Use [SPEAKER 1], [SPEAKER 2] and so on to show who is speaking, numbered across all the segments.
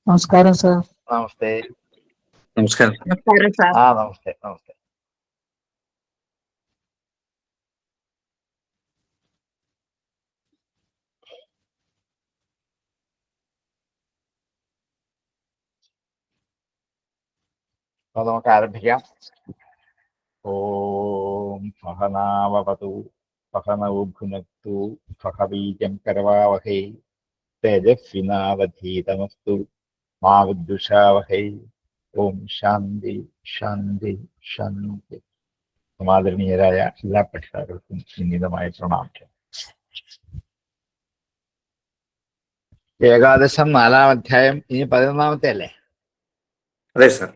[SPEAKER 1] നമസ്കാരം സാർ.
[SPEAKER 2] നമസ്തേ.
[SPEAKER 3] നമസ്കാരം.
[SPEAKER 4] നമസ്കാരം സാർ.
[SPEAKER 2] നമസ്തേ. അപ്പൊ നമുക്ക് ആരംഭിക്കാം. ഓം സഹനാവവതു സഹനൗ ഭുനക്തു സഹ വീര്യം കരവാവഹൈ തേജസ്വിനാവധീതമസ്തു മാ വിദ്വിഷാവഹൈ. ഓം ശാന്തി ശാന്തി ശാന്തി. സമാദരണീയരായ എല്ലാ പഠിതാക്കൾക്കും വിനീതമായ പ്രണാമം. ഏകാദശം 4-ാം അധ്യായം, ഇനി 11-ാമത്തെ അല്ലേ?
[SPEAKER 3] അതെ സാർ.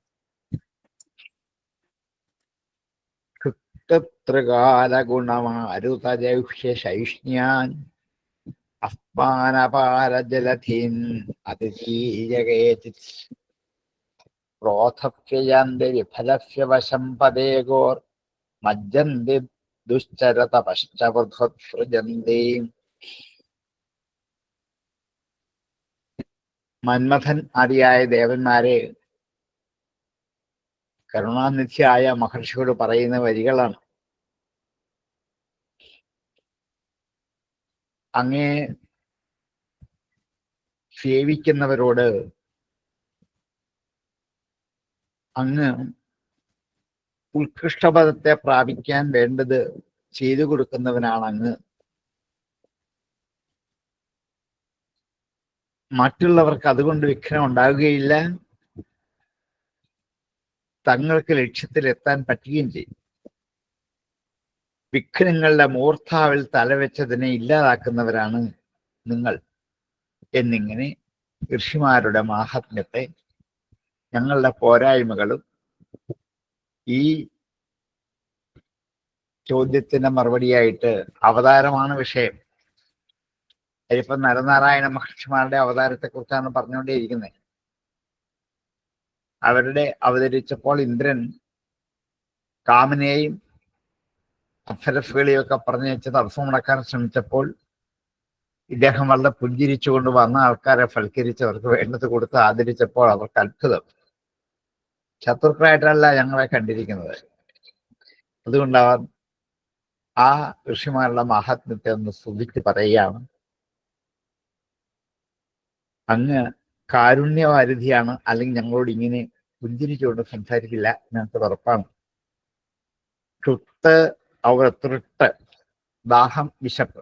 [SPEAKER 2] ൃകാലഗുണമാരുതജൈഷ്യശൈഷ്ണ്യാൻ അസ്മാനപാരജലധീൻ അതിജീയകേചിത് ക്രോധപ്യയാന്തി വിഫലസ്യ വശം പദേഗോർ മജ്ജന്തി ദുശ്ചരതപശ്ചവൃധൃജന്തി. മന്മഥൻ ആദിയായ ദേവന്മാരെ കരുണാനിധിയായ മഹർഷിയോട് പറയുന്ന വരികളാണ്. അങ്ങേ സേവിക്കുന്നവരോട് അങ്ങ് ഉത്കൃഷ്ടപദത്തെ പ്രാപിക്കാൻ വേണ്ടത് ചെയ്തു കൊടുക്കുന്നവനാണ് അങ്ങ്. മറ്റുള്ളവർക്ക് അതുകൊണ്ട് വിഘ്നം ഉണ്ടാകുകയില്ല, തങ്ങൾക്ക് ലക്ഷ്യത്തിലെത്താൻ പറ്റുകയും ചെയ്യും. വിഘ്നങ്ങളുടെ മൂർധാവിൽ തലവെച്ചതിനെ ഇല്ലാതാക്കുന്നവരാണ് നിങ്ങൾ എന്നിങ്ങനെ ഋഷിമാരുടെ മാഹാത്മ്യത്തെ, ഞങ്ങളുടെ പോരായ്മകളും ഈ ചോദ്യത്തിന് മറുപടിയായിട്ട് അവതാരമാണ് വിഷയം. അതിപ്പം നരനാരായണ മഹർഷിമാരുടെ അവതാരത്തെ കുറിച്ചാണ് പറഞ്ഞുകൊണ്ടേയിരിക്കുന്നത്. അവരുടെ അവതരിച്ചപ്പോൾ ഇന്ദ്രൻ കാമനെയും അപ്സരസുകളെയും ഒക്കെ പറഞ്ഞു വെച്ച് തടസ്സം മുടക്കാൻ ശ്രമിച്ചപ്പോൾ ഇദ്ദേഹം വളരെ പുഞ്ചിരിച്ചുകൊണ്ട് വന്ന ആൾക്കാരെ ഫൽക്കരിച്ച് അവർക്ക് വേണ്ടത് കൊടുത്ത് ആദരിച്ചപ്പോൾ അവർക്ക് അത്ഭുതം. ശത്രുക്കളായിട്ടല്ല ഞങ്ങളെ കണ്ടിരിക്കുന്നത്. അതുകൊണ്ട് അവർ ആ ഋഷിമാരുടെ മഹാത്മ്യത്തെ ഒന്ന് സ്തുതിച്ച് പറയുകയാണ്. അങ്ങ് കാരുണ്യവാരിധിയാണ്, അല്ലെങ്കിൽ ഞങ്ങളോട് ഇങ്ങനെ പുഞ്ചിരിച്ചുകൊണ്ട് സംസാരിക്കില്ല, ഞങ്ങൾക്ക് ഉറപ്പാണ്. ക്ഷുത്ത് അവർ തൃട്ട്, ദാഹം വിശപ്പ്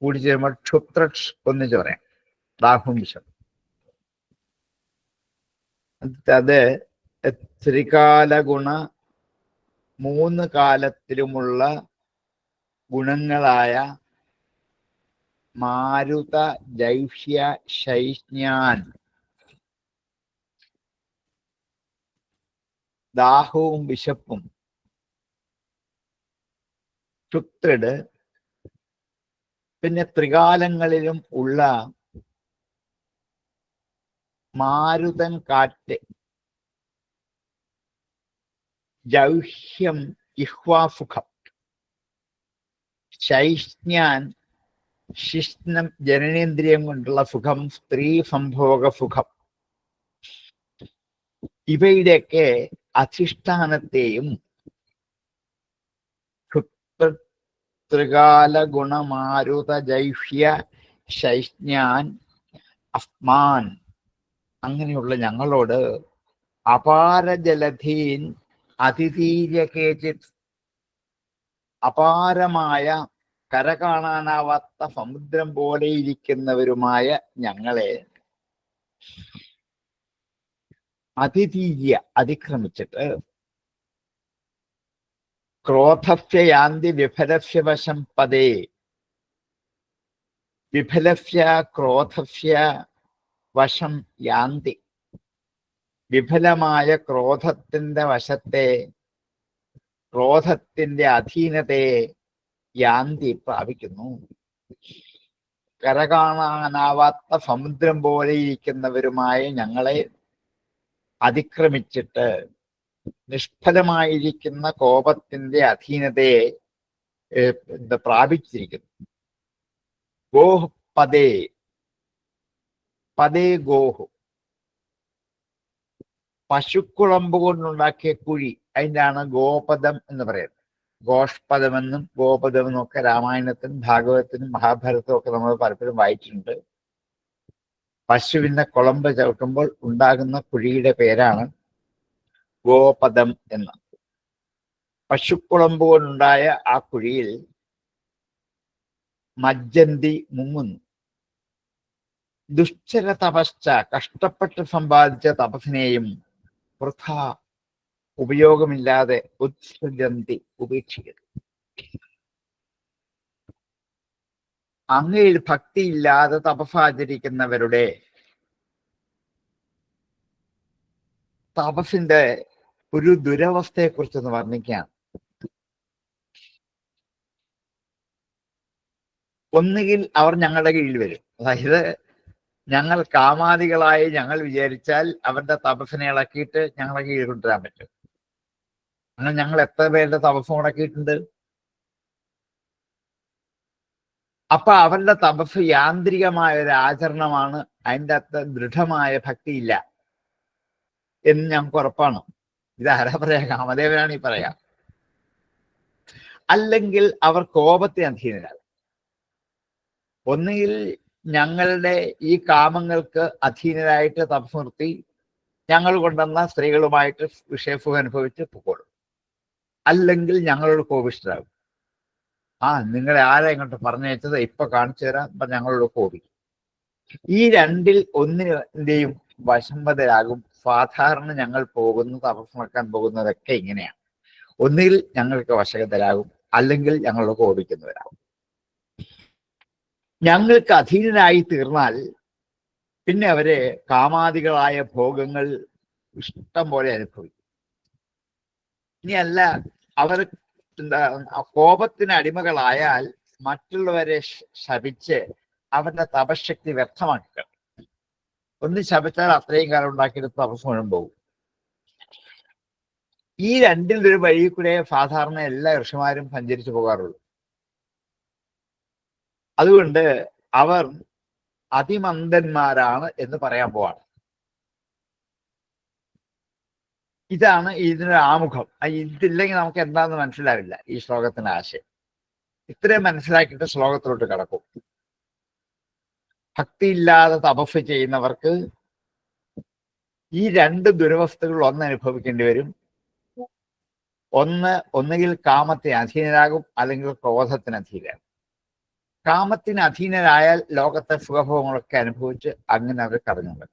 [SPEAKER 2] കൂടി ചേരുമ്പോൾ ക്ഷുത്രക്ഷ് ഒന്നിച്ച് പറയാം. ദാഹവും വിശപ്പ്. അത് ത്രികാല ഗുണ, 3 കാലത്തിലുമുള്ള ഗുണങ്ങളായ മാരുത ജൈഷ്യ ശൈഷ്ണ്യാൻ, ദാഹവും വിശപ്പും ക്ഷുത്രിട്, പിന്നെ ത്രികാലങ്ങളിലും ഉള്ള മാരുതൻ കാറ്റ്, ജൗഹ്യം ഇഹ്വാസുഖം, ശൈഷ്ണ്യാൻ ശിഷ്ണം ജനനേന്ദ്രിയം കൊണ്ടുള്ള സുഖം, സ്ത്രീ സംഭോഗ സുഖം, ഇവയുടെയൊക്കെ അധിഷ്ഠാനത്തെയും ത്രികാല ഗുണമാരുത ജൈഷ്യ ശൈഷ്ണ്യാൻ അസ്മാൻ, അങ്ങനെയുള്ള ഞങ്ങളോട് അപാരജലധീൻ അതിഥീര്യകേചിത്, അപാരമായ കര കാണാനാവാത്ത സമുദ്രം പോലെ ഇരിക്കുന്നവരുമായ ഞങ്ങളെ അതിഥീര്യ അതിക്രമിച്ചിട്ട് ക്രോധസ്യ യാന്തി വിഫലസ്യ വശം പദേ, വിഫലസ്യ ക്രോധസ്യ വശം യാന്തി, വിഫലമായ ക്രോധത്തിന്റെ വശത്തെ, ക്രോധത്തിന്റെ അധീനതയെ യാന്തി പ്രാപിക്കുന്നു. കര കാണാനാവാത്ത സമുദ്രം പോലെ ഇരിക്കുന്നവരുമായ ഞങ്ങളെ അതിക്രമിച്ചിട്ട് നിഷ്ഫലമായിരിക്കുന്ന കോപത്തിന്റെ അധീനതയെ പ്രാപിച്ചിരിക്കുന്നു. ഗോഹ് പദേ, പദേ ഗോഹു, പശുക്കുളമ്പ് കൊണ്ടുണ്ടാക്കിയ കുഴി, അതിൻ്റെയാണ് ഗോപദം എന്ന് പറയുന്നത്. ഗോഷ്പദമെന്നും ഗോപദമെന്നും ഒക്കെ രാമായണത്തിനും ഭാഗവതത്തിനും മഹാഭാരതത്തിനും ഒക്കെ നമ്മൾ പലപ്പോഴും വായിച്ചിട്ടുണ്ട്. പശുവിന്റെ കുളമ്പ് ചവിട്ടുമ്പോൾ ഉണ്ടാകുന്ന കുഴിയുടെ പേരാണ് ഗോപദം എന്ന്. പശുക്കുളമ്പ് കൊണ്ടുണ്ടായ ആ കുഴിയിൽ മജ്ജന്തി മുങ്ങുന്നു. ദുഷ്ചര തപശ്ച, കഷ്ടപ്പെട്ട് സമ്പാദിച്ച തപസ്സിനെയും വൃഥ ഉപയോഗമില്ലാതെ ഉത്സൃജന്തി, ഉപേക്ഷിക്കുന്നു. അങ്ങയിൽ ഭക്തിയില്ലാതെ തപസ്സാചരിക്കുന്നവരുടെ തപസ്സിന്റെ ഒരു ദുരവസ്ഥയെക്കുറിച്ചൊന്ന് വർണ്ണിക്കാം. ഒന്നുകിൽ അവർ ഞങ്ങളുടെ കീഴിൽ വരും, അതായത് ഞങ്ങൾ കാമാദികളായി ഞങ്ങൾ വിചാരിച്ചാൽ അവരുടെ തപസ്സിനെ ഇളക്കിയിട്ട് ഞങ്ങളെ കീഴിൽ കൊണ്ടുവരാൻ പറ്റും. അങ്ങനെ ഞങ്ങൾ എത്ര പേരുടെ തപസ് മുടക്കിയിട്ടുണ്ട്. അപ്പൊ അവരുടെ തപസ് യാന്ത്രികമായ ഒരു ആചരണമാണ്, അതിൻ്റെ അകത്ത് ദൃഢമായ ഭക്തിയില്ല എന്ന് ഞങ്ങൾക്ക് ഉറപ്പാണ്. ഇതാരാ പറയാ? കാമദേവനാണ് ഈ പറയാ. അല്ലെങ്കിൽ അവർ കോപത്തെ അധീനരാകും. ഒന്നുകിൽ ഞങ്ങളുടെ ഈ കാമങ്ങൾക്ക് അധീനരായിട്ട് തപസ് നിർത്തി ഞങ്ങൾ കൊണ്ടുവന്ന സ്ത്രീകളുമായിട്ട് വിഷയസുഖം അനുഭവിച്ച് പൊക്കോളും. അല്ലെങ്കിൽ ഞങ്ങളോട് കോപിഷ്ടരാകും. നിങ്ങളെ ആരെ ഇങ്ങോട്ട് പറഞ്ഞയച്ചത്, ഇപ്പൊ കാണിച്ചു തരാം, അപ്പൊ ഞങ്ങളോട് കോപിക്കും. ഈ രണ്ടിൽ ഒന്നിന്റെയും വശംവദരാകും. സാധാരണ ഞങ്ങൾ തപസ് നടക്കാൻ പോകുന്നതൊക്കെ ഇങ്ങനെയാണ്. ഒന്നുകിൽ ഞങ്ങൾക്ക് വശകതരാകും, അല്ലെങ്കിൽ ഞങ്ങളോട് കോപിക്കുന്നവരാകും. ഞങ്ങൾക്ക് അധീനരായി തീർന്നാൽ പിന്നെ അവര് കാമാദികളായ ഭോഗങ്ങൾ ഇഷ്ടം പോലെ അനുഭവിക്കും. ഇനിയല്ല, അവർ കോപത്തിന് അടിമകളായാൽ മറ്റുള്ളവരെ ശപിച്ച് അവരുടെ തപശക്തി വ്യർത്ഥമാക്കുക. ഒന്ന് ശപിച്ചാൽ അത്രയും കാലം ഉണ്ടാക്കിയെടുത്ത് തപസ് മുഴുവൻ പോകും. ഈ രണ്ടിലൊരു വഴി കൂടെ സാധാരണ എല്ലാ ഋഷിമാരും സഞ്ചരിച്ചു പോകാറുള്ളൂ. അതുകൊണ്ട് അവർ അതിമന്ദന്മാരാണ് എന്ന് പറയാൻ പോവാണ്. ഇതാണ് ഇതിനൊരു ആമുഖം. ഇതില്ലെങ്കിൽ നമുക്ക് എന്താണെന്ന് മനസ്സിലാവില്ല ഈ ശ്ലോകത്തിന്റെ ആശയം. ഇത്രയും മനസ്സിലാക്കിയിട്ട് ശ്ലോകത്തിലോട്ട് കടക്കും. ഭക്തിയില്ലാതെ തപസ് ചെയ്യുന്നവർക്ക് ഈ രണ്ട് ദുരവസ്ഥകൾ അനുഭവിക്കേണ്ടി വരും. ഒന്നുകിൽ കാമത്തിന് അധീനരാകും, അല്ലെങ്കിൽ ക്രോധത്തിന് അധീനരാകും. കാമത്തിന് അധീനരായാൽ ലോകത്തെ സുഖഭോഗങ്ങളൊക്കെ അനുഭവിച്ച് അങ്ങനെ അവർ കടന്നു.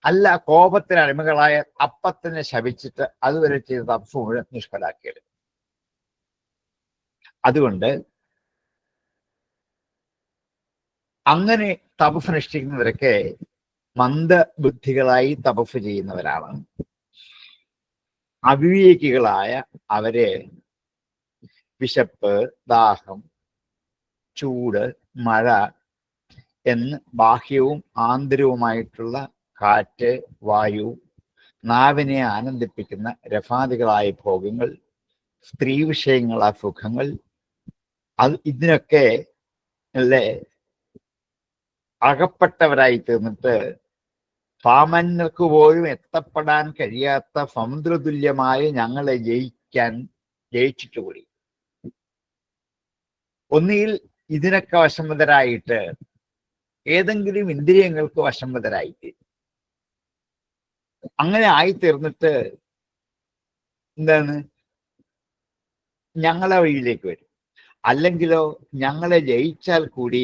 [SPEAKER 2] അല്ല, കോപത്തിന് അടിമകളായ അപ്പത്തിനെ ശപിച്ചിട്ട് അതുവരെ ചെയ്ത തപസ് മുഴുവൻ നിഷ്ഫലാക്കിയത്. അതുകൊണ്ട് അങ്ങനെ തപസ് അനുഷ്ഠിക്കുന്നവരൊക്കെ മന്ദബുദ്ധികളായി തപസ് ചെയ്യുന്നവരാണ്. അവിവേകികളായ അവരെ വിശപ്പ്, ദാഹം, ചൂട്, മഴ എന്ന് ബാഹ്യവും ആന്തരികവുമായിട്ടുള്ള കാറ്റ്, വായു, നാവിനെ ആനന്ദിപ്പിക്കുന്ന രസാദികളായ ഭോഗങ്ങൾ, സ്ത്രീ വിഷയങ്ങളായ സുഖങ്ങൾ, ഇതിനൊക്കെ അകപ്പെട്ടവരായി തീർന്നിട്ട് പാമന്യർക്ക് പോലും എത്തപ്പെടാൻ കഴിയാത്ത സമുദ്രതുല്യമായ ഞങ്ങളെ ജയിച്ചിട്ടുകൂടി. ഒന്നുകിൽ ഇതിനൊക്കെ വശംവദരായിട്ട് ഏതെങ്കിലും ഇന്ദ്രിയങ്ങൾക്ക് വശംവദരായിട്ട് അങ്ങനെ ആയിത്തീർന്നിട്ട് ഞങ്ങളെ വഴിയിലേക്ക് വരും. അല്ലെങ്കിലോ ഞങ്ങളെ ജയിച്ചാൽ കൂടി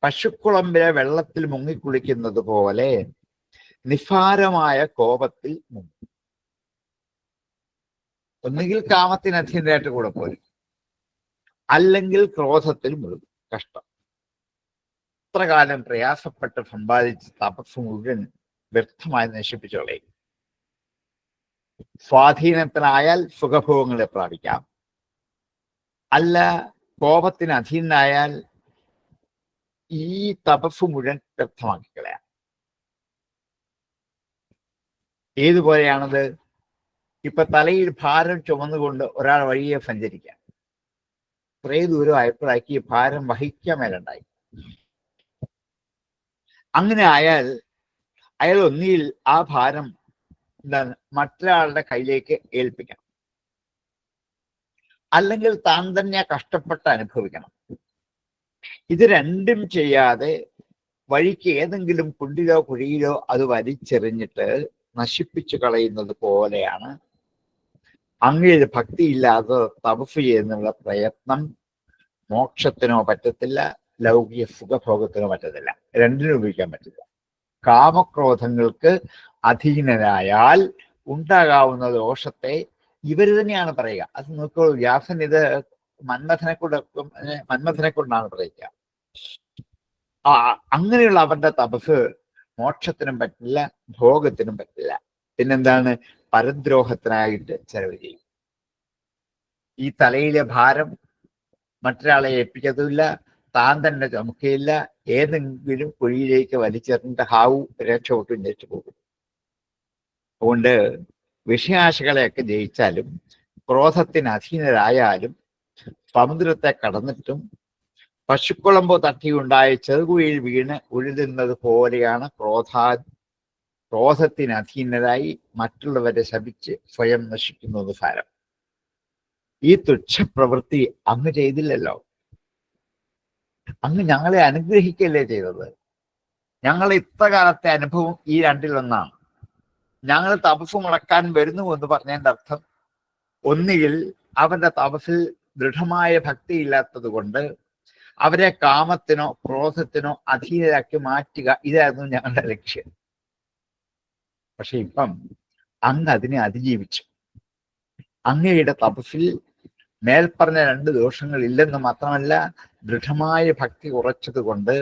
[SPEAKER 2] പശുക്കുളമ്പിലെ വെള്ളത്തിൽ മുങ്ങിക്കുളിക്കുന്നത് പോലെ നിസ്സാരമായ കോപത്തിൽ മുങ്ങും. ഒന്നുകിൽ കാമത്തിന് അധീനരായിട്ട് കൂടെ പോരും, അല്ലെങ്കിൽ ക്രോധത്തിൽ മുഴുകും. കഷ്ടം. ഇത്ര കാലം പ്രയാസപ്പെട്ട് സമ്പാദിച്ച് തപസ് മുഴുവൻ വ്യർത്ഥമായി നശിപ്പിച്ചു കളയും. സ്വാധീനത്തിനായാൽ സുഖഭോഗങ്ങളെ പ്രാപിക്കാം, അല്ല കോപത്തിന് അധീനായാൽ ഈ തപസ് മുഴുവൻ വ്യർത്ഥമാക്കി കളയാം. ഏതുപോലെയാണത്? ഇപ്പൊ തലയിൽ ഭാരം ചുമന്നുകൊണ്ട് ഒരാൾ വഴിയെ സഞ്ചരിക്കാം. കുറേ ദൂരം ആയപ്പോഴാക്കി ഭാരം വഹിക്കാൻ മേലുണ്ടായി. അങ്ങനെ ആയാൽ അയാൾ ഒന്നിയിൽ ആ ഭാരം എന്താണ് മറ്റൊരാളുടെ കയ്യിലേക്ക് ഏൽപ്പിക്കണം, അല്ലെങ്കിൽ താൻ തന്നെ കഷ്ടപ്പെട്ട് അനുഭവിക്കണം. ഇത് രണ്ടും ചെയ്യാതെ വഴിക്ക് ഏതെങ്കിലും കുണ്ടിലോ കുഴിയിലോ അത് വലിച്ചെറിഞ്ഞിട്ട് നശിപ്പിച്ചു കളയുന്നത് പോലെയാണ് അങ്ങയിൽ ഭക്തിയില്ലാതെ തപസ് ചെയ്യുന്നുള്ള പ്രയത്നം. മോക്ഷത്തിനോ പറ്റത്തില്ല, ലൗകിക സുഖഭോഗത്തിനോ പറ്റത്തില്ല, രണ്ടിനും ഉപയോഗിക്കാൻ പറ്റില്ല. കാമക്രോധങ്ങൾക്ക് അധീനരായാൽ ഉണ്ടാകാവുന്ന ദോഷത്തെ ഇവര് തന്നെയാണ് പറയുക. അത് നോക്കോളൂ, വ്യാസൻ ഇത് മന്മഥനെ കൊണ്ടാണ് പറയുക. അങ്ങനെയുള്ള അവരുടെ തപസ് മോക്ഷത്തിനും പറ്റില്ല, ഭോഗത്തിനും പറ്റില്ല. പിന്നെന്താണ്? പരദ്രോഹത്തിനായിട്ട് ചെലവ് ചെയ്യും. ഈ തലയിലെ ഭാരം മറ്റൊരാളെ ഏൽപ്പിക്കത്തുമില്ല, താൻ തന്നെ ചുമക്കുകയില്ല, ഏതെങ്കിലും കുഴിയിലേക്ക് വലിച്ചെറിഞ്ഞിട്ട് ഹാവു രക്ഷപ്പെട്ടും ജയിച്ചു പോകും. അതുകൊണ്ട് വിഷയാശകളെയൊക്കെ ജയിച്ചാലും ക്രോധത്തിന് അധീനരായാലും സമുദ്രത്തെ കടന്നിട്ടും പശുക്കുളമ്പോ തട്ടിയുണ്ടായ ചെറുകുഴിയിൽ വീണ് ഉഴുതുന്നത് പോലെയാണ് ക്രോധത്തിന് അധീനരായി മറ്റുള്ളവരെ ശപിച്ച് സ്വയം നശിക്കുന്നത് സാരം. ഈ തുച്ഛപ്രവൃത്തി അങ്ങ് ചെയ്തില്ലല്ലോ. അങ്ങ് ഞങ്ങളെ അനുഗ്രഹിക്കല്ലേ ചെയ്തത്. ഞങ്ങളെ ഇത്ര കാലത്തെ അനുഭവം ഈ രണ്ടിലൊന്നാണ്. ഞങ്ങൾ തപസ് മുടക്കാൻ വരുന്നു എന്ന് പറഞ്ഞതിന്റെ അർത്ഥം ഒന്നുകിൽ അവരുടെ തപസ്സിൽ ദൃഢമായ ഭക്തി ഇല്ലാത്തത് കൊണ്ട് അവരെ കാമത്തിനോ ക്രോധത്തിനോ അധീനരാക്കി മാറ്റുക, ഇതായിരുന്നു ഞങ്ങളുടെ ലക്ഷ്യം. പക്ഷെ ഇപ്പം അങ്ങ് അതിനെ അതിജീവിച്ചു. അങ്ങയുടെ തപസ്സിൽ മേൽപ്പറഞ്ഞ രണ്ട് ദോഷങ്ങൾ ഇല്ലെന്ന് മാത്രമല്ല, ദൃഢമായ ഭക്തി ഉറച്ചത് കൊണ്ട്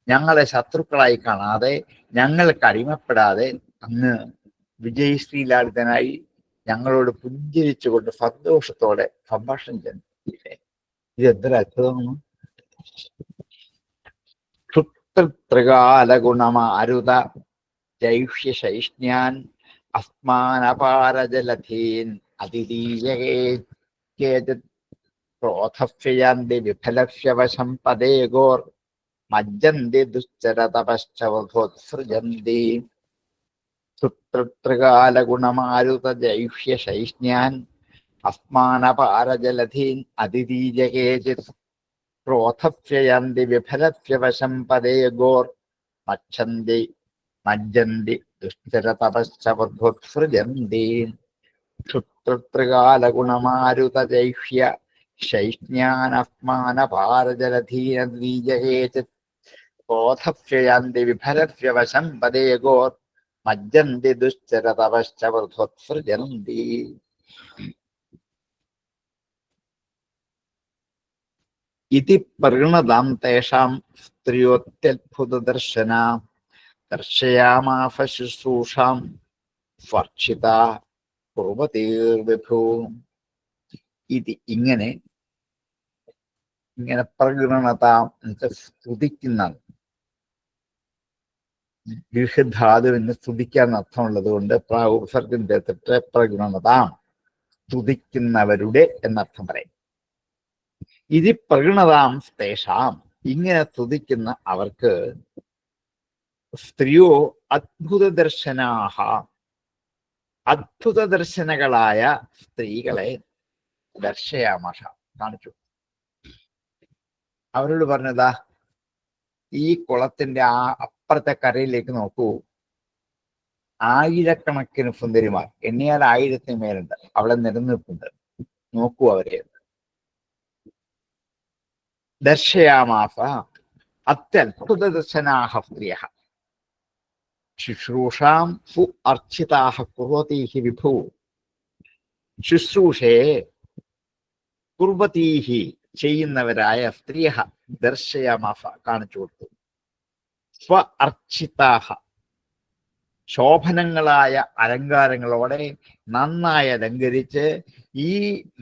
[SPEAKER 2] ഞങ്ങളെ ശത്രുക്കളായി കാണാതെ, ഞങ്ങൾക്ക് അടിമപ്പെടാതെ അങ്ങ് വിജയശ്രീലാളിതനായി ഞങ്ങളോട് പുഞ്ചിരിച്ചുകൊണ്ട് സന്തോഷത്തോടെ സംഭാഷണം ചെയ്തില്ലേ. ഇത് എന്തൊരു അത്ഭുതമാണ്! ക്ഷുത്രകാലഗുണമാരുത ജൈഷ്യശൈഷ്ണ്യാൻ അസ്മാനപാരജലധീൻ അതിദീയകേചിത് ക്രോധസ്യയാന്തി വിഫലസ്യവശം പദേഗോർ മജ്ജന്തി ദുശ്ചരതപശ്ചവധോത്സൃജന്തി. ക്ഷുത്രകാലഗുണമാരുത ജൈഷ്യശൈഷ്ണ്യാൻ അസ്മാനപാരജലധീൻ അതിദീയകേചിത് ക്രോധസ്യയാന്തി വിഫലസ്യവശം പദേഗോർ മജ്ജന്തി ദുശ്ചരതപശ്ചവധോത്സൃജന്തി. ക്ഷുത്രകാലഗുണമാരുതജൈഷ്യ ശൈഷ്ണ്യാനസ്മാനപാരജലധീനദ്വീജകേചിത് ക്രോധസ്യയാന്തി വിഫലസ്യവശം പദേഗോർ മജ്ജന്തി ദുശ്ചരതപശ്ചവധോത്സൃജന്തി. ഇതി പരിണതാം തേഷാം സ്ത്രിയോത്യത്ഭുതദർശന ദർശയാമാസ ശുശ്രൂഷാം സ്വർക്ഷിത കുർവതീർവിഭൂ. ഇത് ഇങ്ങനെ പ്രകൃണതാം സ്തുതിക്കുന്ന ദീർഘധാതുവിന് സ്തുതിക്കാൻ അർത്ഥമുള്ളത് കൊണ്ട് ഉപസർഗം ചേർത്തിട്ട് പ്രകൃണതാം സ്തുതിക്കുന്നവരുടെ എന്നർത്ഥം പറയും. ഇത് പ്രകൃണതാം സ്തേഷാം ഇങ്ങനെ സ്തുതിക്കുന്ന അവർക്ക് സ്ത്രീയോ അദ്ഭുത ദർശനാഹ അദ്ഭുത ദർശനകളായ സ്ത്രീകളെ ദർശയാമഷ കാണിച്ചു. അവരോട് പറഞ്ഞതാ, ഈ കുളത്തിന്റെ അപ്പുറത്തെ കരയിലേക്ക് നോക്കൂ, ആയിരക്കണക്കിന് സുന്ദരിമാർ, എണ്ണിയാൽ 1000 മേലുണ്ട്, അവിടെ നിലനിൽപ്പുണ്ട്, നോക്കൂ അവരെ. ദർശയാമാസ അത്യത്ഭുത ദർശനാഹ സ്ത്രീയ ശുശ്രൂഷാം സു അർച്ചിതാഹ കുർവതീഹി വിഭൂ. ശുശ്രൂഷയെ കുർവതീഹി ചെയ്യുന്നവരായ സ്ത്രീയ ദർശയാമാസ കാണിച്ചു കൊടുത്തു. സ്വ അർച്ചിതാഹ ശോഭനങ്ങളായ അലങ്കാരങ്ങളോടെ നന്നായി അലങ്കരിച്ച് ഈ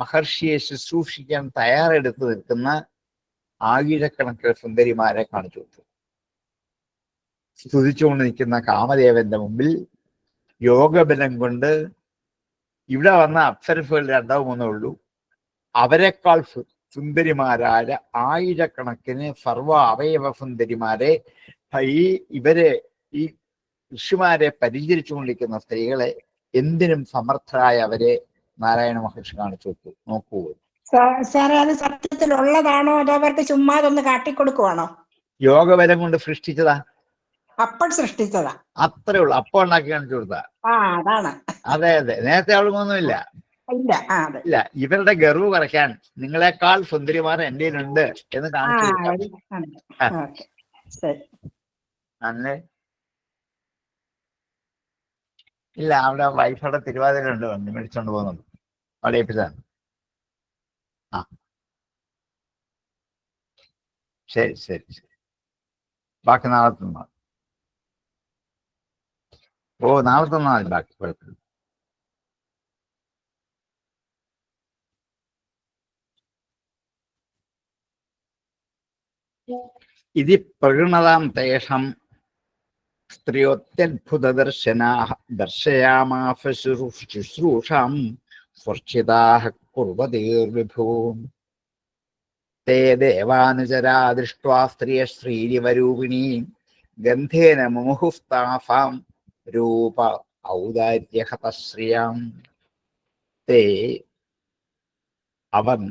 [SPEAKER 2] മഹർഷിയെ ശുശ്രൂഷിക്കാൻ തയ്യാറെടുത്ത് നിൽക്കുന്ന ആയിരക്കണക്കിന് സുന്ദരിമാരെ കാണിച്ചു കൊടുത്തു. സ്തുതിച്ചുകൊണ്ട് നിൽക്കുന്ന കാമദേവന്റെ മുമ്പിൽ യോഗബലം കൊണ്ട് ഇവിടെ വന്ന അപ്സരസുകൾ 2-3 ഉള്ളൂ, അവരെക്കാൾ സുന്ദരിമാരായ ആയിരക്കണക്കിന് സർവ അവയവ സുന്ദരിമാരെ ഈ ഋഷിമാരെ പരിചരിച്ചുകൊണ്ടിരിക്കുന്ന സ്ത്രീകളെ എന്തിനും സമർത്ഥരായ അവരെ നാരായണ മഹർഷി കാണിച്ചു കൊടുത്തു. നോക്കൂ,
[SPEAKER 1] സാറേ, അത് സത്യത്തിലുള്ളതാണോ അതോ അവർക്ക് ചുമ്മാതൊന്ന് കാട്ടിക്കൊടുക്കുവാണോ?
[SPEAKER 2] യോഗബലം കൊണ്ട് സൃഷ്ടിച്ചതാ,
[SPEAKER 1] അപ്പോൾ സൃഷ്ടിച്ചതാ.
[SPEAKER 2] അത്രേ ഉള്ളൂ. അപ്പം ഉണ്ടാക്കി കാണിച്ചു കൊടുത്താ.
[SPEAKER 1] അതാണ്.
[SPEAKER 2] അതെ അതെ, നേരത്തെ അവൾക്കൊന്നുമില്ല.
[SPEAKER 1] ഇല്ല. അതെ.
[SPEAKER 2] ഇല്ല, ഇവരുടെ ഗർവ് കുറയ്ക്കാൻ നിങ്ങളെക്കാൾ സുന്ദരിമാർ എൻ്റെ ഉണ്ട് എന്ന് കാണിച്ചു കൊടുക്കാം. അല്ലേ? ഇല്ല, അവിടെ വൈഫയുടെ തിരുവാതിര ഉണ്ട്, വന്ന് മേടിച്ചോണ്ട് പോകുന്നുണ്ട്. അവിടെ ഏൽപ്പിച്ചതാണ്. ശരി ശരി ശരി, ബാക്കി നാളെ തന്നാൽ. നാളെ തന്നാൽ മതി, ബാക്കി കുഴപ്പമില്ല. ഇതി പ്രഗണതാം തേഷാം സ്ത്രീയോത്യത്ഭുതദർശനാഃ ദർശയാമാസ ശുശ്രൂഷാം സ്വർച്ചിതാഃ കുർവതീർവിഭൂ. തേ ദേവാനുചരാ ദൃഷ്ട്വാ ശ്രീരിവരൂപിണീം ഗന്ധേന മുമുഹുസ്താസാം രൂപ ഔദാര്യഹതശ്രിയാം. തേ അവൻ